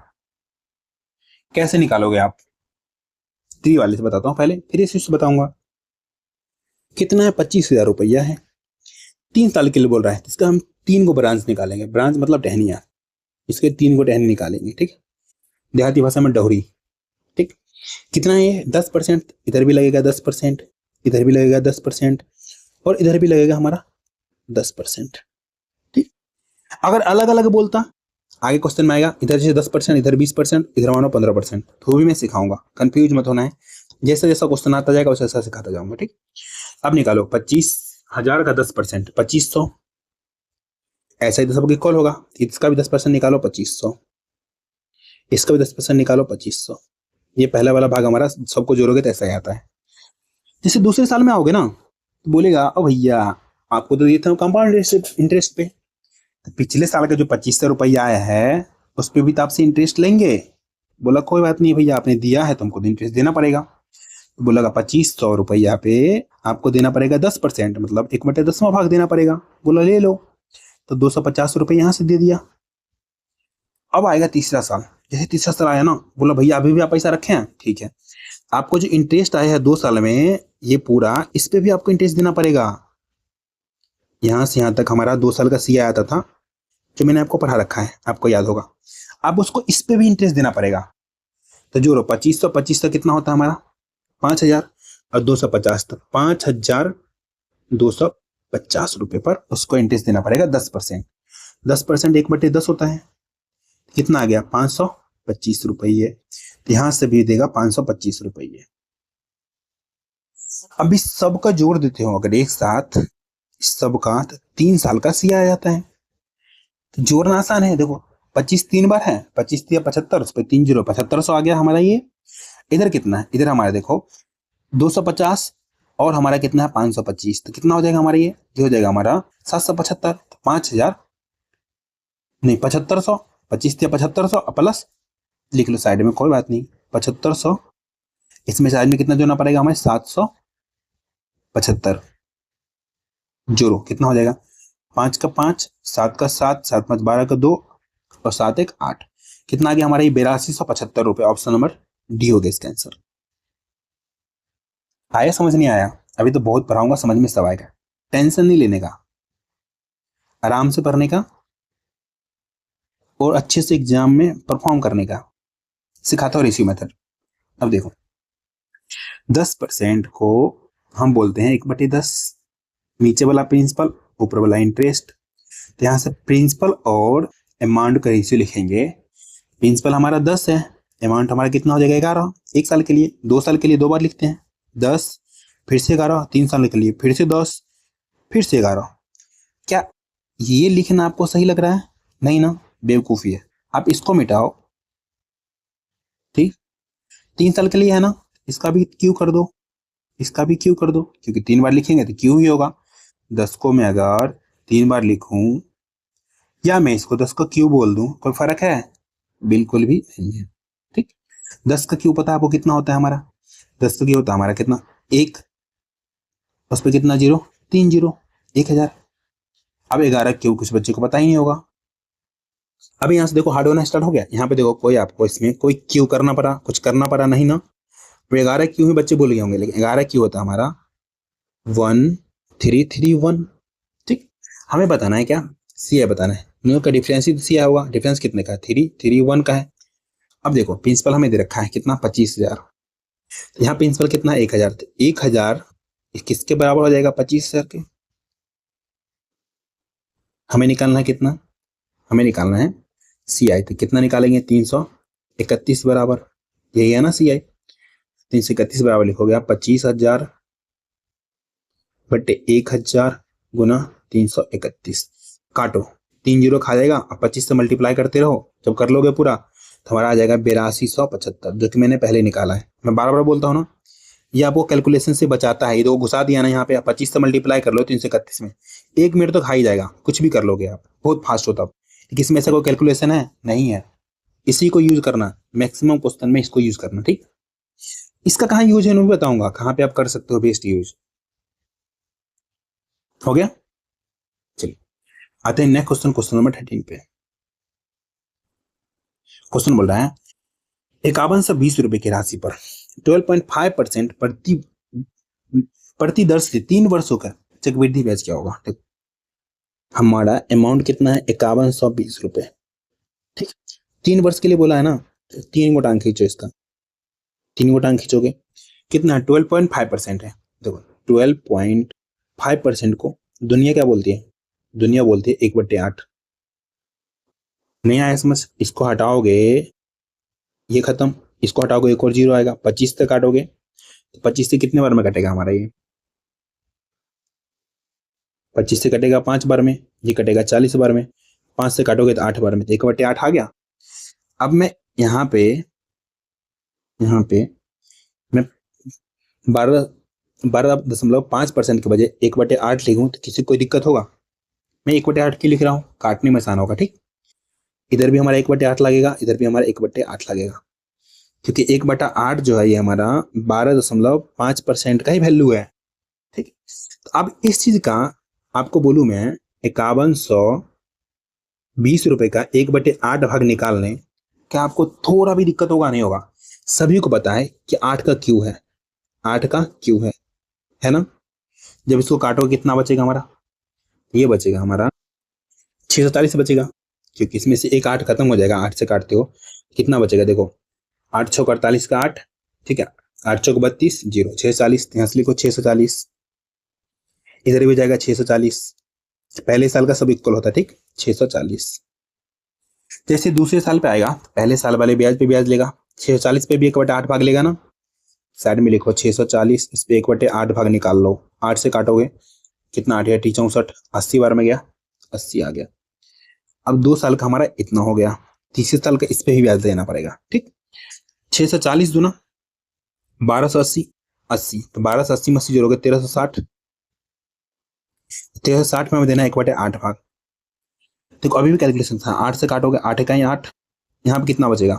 कैसे निकालोगे आप? 3 वाले से बताता हूँ पहले, फिर इस बताऊंगा। कितना है? 25,000 रुपया है, 3 साल के लिए बोल रहा है, इसका हम 3 को ब्रांच निकालेंगे। ब्रांच मतलब टहनिया, इसके 3 को टहनी निकालेंगे। ठीक, देहाती भाषा में डोहरी। ठीक, कितना है? 10%, इधर भी लगेगा 10%, इधर भी लगेगा 10%, और इधर भी लगेगा हमारा 10%। ठीक, अगर अलग अलग बोलता आगे क्वेश्चन में आएगा, इधर से 10%, इधर 20%, इधर मानो 15%, तो भी मैं सिखाऊंगा, कंफ्यूज मत होना है। जैसा जैसा क्वेश्चन आता जाएगा वैसा वैसा सिखाता जाऊंगा। ठीक, अब निकालो 25,000 का 10%, 2500। ऐसा ही तो सबको इक्वल होगा, इसका भी 10% निकालो 2500, इसका भी 10% निकालो 2500। ये पहला वाला भाग हमारा सबको जोड़ोगे तो ऐसा ही आता है। जैसे दूसरे साल में आओगे ना तो बोलेगा ओ भैया आपको तो दिए थे कंपाउंड इंटरेस्ट पे, तो पिछले साल का जो 2500 रुपया आया है उस पर भी तो आपसे इंटरेस्ट लेंगे। बोला कोई बात नहीं भैया, आपने दिया है तो हमको इंटरेस्ट देना पड़ेगा। तो बोला 2500 रुपया पे आपको देना पड़ेगा 10%, मतलब 1/10वां भाग देना पड़ेगा। बोला ले लो, तो 250 रुपये यहाँ से दे दिया। अब आएगा तीसरा साल, जैसे तीसरा साल आया ना, बोला भैया अभी भी आप पैसा रखे हैं, ठीक है, आपको जो इंटरेस्ट आया है 2 साल में ये पूरा, इस पे भी आपको इंटरेस्ट देना पड़ेगा। यहां से यहां तक हमारा 2 साल का सी आया था जो मैंने आपको पढ़ा रखा है, आपको याद होगा। अब उसको इस पे भी इंटरेस्ट देना पड़ेगा। तो जोड़ो 2500, 2500 कितना होता है हमारा? 5,000, और 250 तक 5,250 रुपए पर उसको इंटरेस्ट देना पड़ेगा 10%। 10% 1/10 होता है, कितना आ गया? 525 रुपये। तो यहां से भी देगा 525 रुपये। अब इस सब का जोड़ देते हो अगर एक साथ, इस सब का, तो 3 साल का सी आ जाता है। तो जोड़ना आसान है, देखो 25 3 बार है, 25 या 75, उस पर 3 0, 7500 आ गया हमारा ये। इधर कितना है? इधर हमारा देखो 250, और हमारा कितना है? 525, तो कितना हो जाएगा हमारा? ये हो जाएगा हमारा 775। 5,000 नहीं 7500, 25 या 7500 प्लस लिख लो साइड में, कोई बात नहीं, 7500, इसमें साइड में कितना जोड़ना पड़ेगा हमें? 775। जोड़ो कितना हो जाएगा? 5 का 5, 7 का 7, 7 5 12 का 2, और 7 1 8, कितना आ गया हमारा? ये 8275 रुपए। ऑप्शन नंबर डी हो गया इसका आंसर। आया समझ? नहीं आया? अभी तो बहुत पढ़ाऊंगा, समझ में सब आएगा। टेंशन नहीं लेने का, आराम से पढ़ने का, और अच्छे से एग्जाम में परफॉर्म करने का सिखाता हूँ रेशियो मेथड। अब देखो 10% को हम बोलते हैं 1/10, नीचे वाला प्रिंसिपल, ऊपर वाला इंटरेस्ट। तो यहाँ से प्रिंसिपल और अमाउंट का रेशियो लिखेंगे। प्रिंसिपल हमारा 10 है, अमाउंट हमारा कितना हो जाएगा? 11। 1 साल के लिए, 2 साल के लिए 2 बार लिखते हैं, 10 फिर से 11, 3 साल के लिए फिर से 10 फिर से 11। क्या ये लिखना आपको सही लग रहा है? नहीं ना, बेवकूफी है। आप इसको मिटाओ, ठीक, 3 साल के लिए है ना, इसका भी क्यू कर दो, इसका भी क्यू कर दो, क्योंकि 3 बार लिखेंगे तो क्यू ही होगा। 10 को मैं अगर 3 बार लिखूं या मैं इसको 10 का क्यू बोल दूं, कोई फर्क है? बिल्कुल भी नहीं है। ठीक, 10 का क्यू पता है आपको कितना होता है हमारा? 10 का क्यू होता है हमारा कितना? 1, उस पर कितना जीरो? 3 जीरो, 1000। अब 11 क्यू कुछ बच्चे को पता ही नहीं होगा। अब यहाँ से देखो हार्ड होना स्टार्ट हो गया। यहाँ पे देखो कोई आपको इसमें कोई क्यू करना पड़ा, कुछ करना पड़ा नहीं ना। तो 11 क्यू ही बच्चे भूल गए होंगे, लेकिन 11 क्यू होता है हमारा 1331। ठीक, हमें बताना है क्या? सी है बताना है, न्यू का डिफरेंस ही सी होगा। डिफरेंस कितने का है? 331 का है। अब देखो प्रिंसिपल हमें दे रखा है कितना? 25,000। तो यहाँ प्रिंसिपल कितना? 1,000। तो 1,000 किसके बराबर हो जाएगा? 25,000 के। हमें निकालना है कितना? हमें निकालना है सी आई। तो कितना निकालेंगे? 331 बराबर, यही है ना सी आई। 331 बराबर लिखोगे आप 25,000 बटे 1,000 गुना 331, काटो, 3 जीरो खा जाएगा। अब 25 से मल्टीप्लाई करते रहो, जब कर लोगे पूरा तो हमारा आ जाएगा 8275, जो कि मैंने पहले निकाला है। मैं बार बार बोलता हूँ ना, ये आपको कैलकुलेशन से बचाता है। ये तो घुसा दिया ना यहाँ पे, 25 से मल्टीप्लाई कर लो 331 में, 1 मिनट तो खा ही जाएगा, कुछ भी कर लोगे आप, बहुत फास्ट होता है। लेकिन इसमें ऐसा कोई कैलकुलेशन है नहीं है, इसी को यूज करना, मैक्सिमम क्वेश्चन में इसको यूज करना, ठीक। इसका कहाँ यूज है मैं बताऊंगा, कहाँ पे आप कर सकते हो बेस्ट यूज। हो गया, चलिए आते हैं नेक्स्ट क्वेश्चन, क्वेश्चन नंबर 13 पे। क्वेश्चन बोल रहा है 5120 रुपए की राशि पर 12.5% प्रति दर से 3 वर्षों का चक्रवृद्धि ब्याज क्या होगा। ठीक, हमारा अमाउंट कितना है, 5120 रुपए, ठीक। 3 वर्ष के लिए बोला है ना, 3 गोटांग खींचो इसका, 3 गोटांग खींचोगे कितना है, 12.5% है। देखो 12.5% को दुनिया क्या बोलती है, दुनिया बोलती है 1/8। नहीं आया समझ, इसको हटाओगे ये खत्म, इसको हटाओगे एक और जीरो आएगा, 25 से काटोगे तो 25 से कितने बार में कटेगा हमारा, ये 25 से कटेगा 5 बार में, ये कटेगा 40 बार में, 5 से काटोगे तो 8 बार में, तो 1/8 आ गया। अब मैं यहाँ पे मैं 12.5% के बजाय 1/8 लिखूं तो किसी को कोई दिक्कत होगा। मैं 1/8 क्यों लिख रहा हूँ, काटने में आसान होगा, ठीक। इधर भी हमारा 1/8 लगेगा, इधर भी हमारा 1/8 लगेगा, क्योंकि 1/8 जो है ये हमारा 12.5% का ही वैल्यू है, ठीक। तो अब इस चीज का आपको बोलूं मैं, 5120 रुपए का 1/8 भाग निकालने, क्या आपको थोड़ा भी दिक्कत होगा, नहीं होगा। सभी को पता है कि 8 का क्यू है, 8 का क्यू है ना। जब इसको काटोगे कितना बचेगा हमारा, ये बचेगा हमारा 640 बचेगा, क्योंकि इसमें से एक 8 खत्म हो जाएगा, 8 से काटते हो कितना बचेगा, देखो 8 छः 48 का 8, ठीक है, 8 चौक 32, जीरो 640, यहाँ से लिखो 640, इधर भी जाएगा 640, पहले साल का सब इक्वल होता है, ठीक, 640। जैसे दूसरे साल पे आएगा, पहले साल वाले ब्याज पे ब्याज लेगा, 640 पे भी 1/8 भाग लेगा ना, साइड में लिखो 640, इस पे 1/8 भाग निकाल लो, 8 से काटोगे कितना, 8 8 64, 80 बार में गया, 80 आ गया। अब 2 साल का हमारा इतना हो गया, तीसरे साल का इस पे ही ब्याज देना पड़ेगा, ठीक। 640 दूना 1280, 80, तो 1280 में 80 जोड़ोगे 1360, 1360 में हमें देना 1/8 भाग। देखो अभी भी कैलकुलेशन था, 8 से काटोगे 8 इकाई 8, यहाँ पे कितना बचेगा,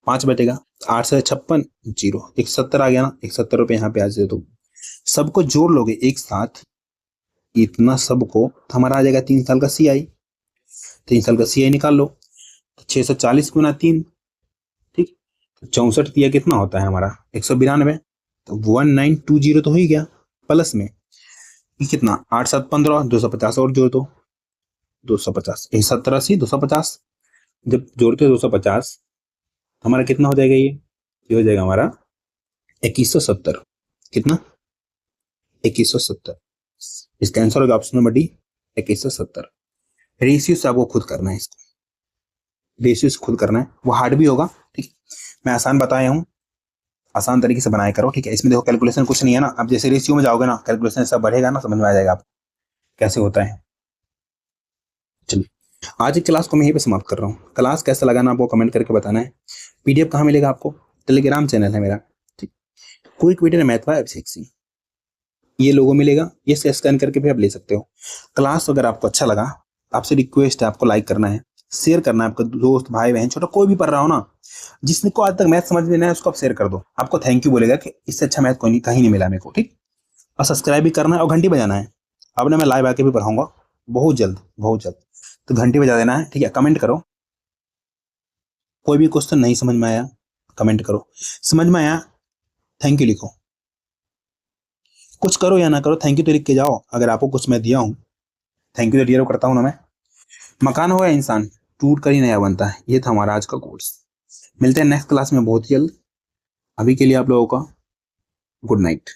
5 बचेगा, 8 से 56, जीरो 170 आ गया ना, 170 रुपये यहाँ पे आज दे दो। सबको जोड़ लोगे एक साथ, इतना सबको तो हमारा आ जाएगा 3 साल का CI, 3 साल का CI निकाल लो, 640 गुना 3, ठीक, 64 दिया कितना होता है हमारा 192, तो 1920 तो हो ही गया, प्लस में ये कितना 8 7 15, 250 और जोड़ दो, 250, 70 80 250, जब जोड़ते 250 हमारा कितना हो जाएगा, ये हो जाएगा हमारा 2170, कितना 2170, इसका आंसर होगा ऑप्शन नंबर डी 2170। रेशियो से आपको खुद करना है, इसको रेशियो से खुद करना है, वो हार्ड भी होगा, ठीक। मैं आसान बताया हूँ, आसान तरीके से बनाया करो, ठीक है। इसमें देखो कैलकुलेशन कुछ नहीं है ना, अब जैसे रेशियो में जाओगे ना कैलकुलेशन सब बढ़ेगा ना, समझ में आ जाएगा आपको कैसे होता है। चलिए आज की क्लास को मैं यहीं पे समाप्त कर रहा हूँ। क्लास कैसा लगा ना आपको कमेंट करके बताना है। PDF कहाँ मिलेगा आपको, टेलीग्राम चैनल है मेरा, ठीक, quick video math bye Abhishek Singh, ये लोगो मिलेगा, ये स्कैन करके भी आप ले सकते हो। क्लास अगर आपको अच्छा लगा, आपसे रिक्वेस्ट है, आपको लाइक करना है, शेयर करना है, आपका दोस्त भाई बहन छोटा कोई भी पढ़ रहा हो ना, जिसको आज तक मैथ समझ में नहीं है उसको आप शेयर कर दो, आपको थैंक यू बोलेगा कि इससे अच्छा मैथ कोई नहीं, कहीं नहीं मिला मेरे को, ठीक। और सब्सक्राइब भी करना है और घंटी बजाना है। अब ना मैं लाइव आके भी पढ़ाऊंगा बहुत जल्द, बहुत जल्द, तो घंटी बजा देना है, ठीक है। कमेंट करो, कोई भी क्वेश्चन नहीं समझ में आया कमेंट करो, समझ में आया थैंक यू लिखो, कुछ करो या ना करो थैंक यू तो लिख के जाओ। अगर आपको कुछ मैं दिया हूँ थैंक यू तो डिजर्व करता हूँ ना मैं। मकान हो या इंसान, टूट कर ही नया बनता है। ये था हमारा आज का कोर्स। मिलते हैं नेक्स्ट क्लास में बहुत जल्द। अभी के लिए आप लोगों का गुड नाइट।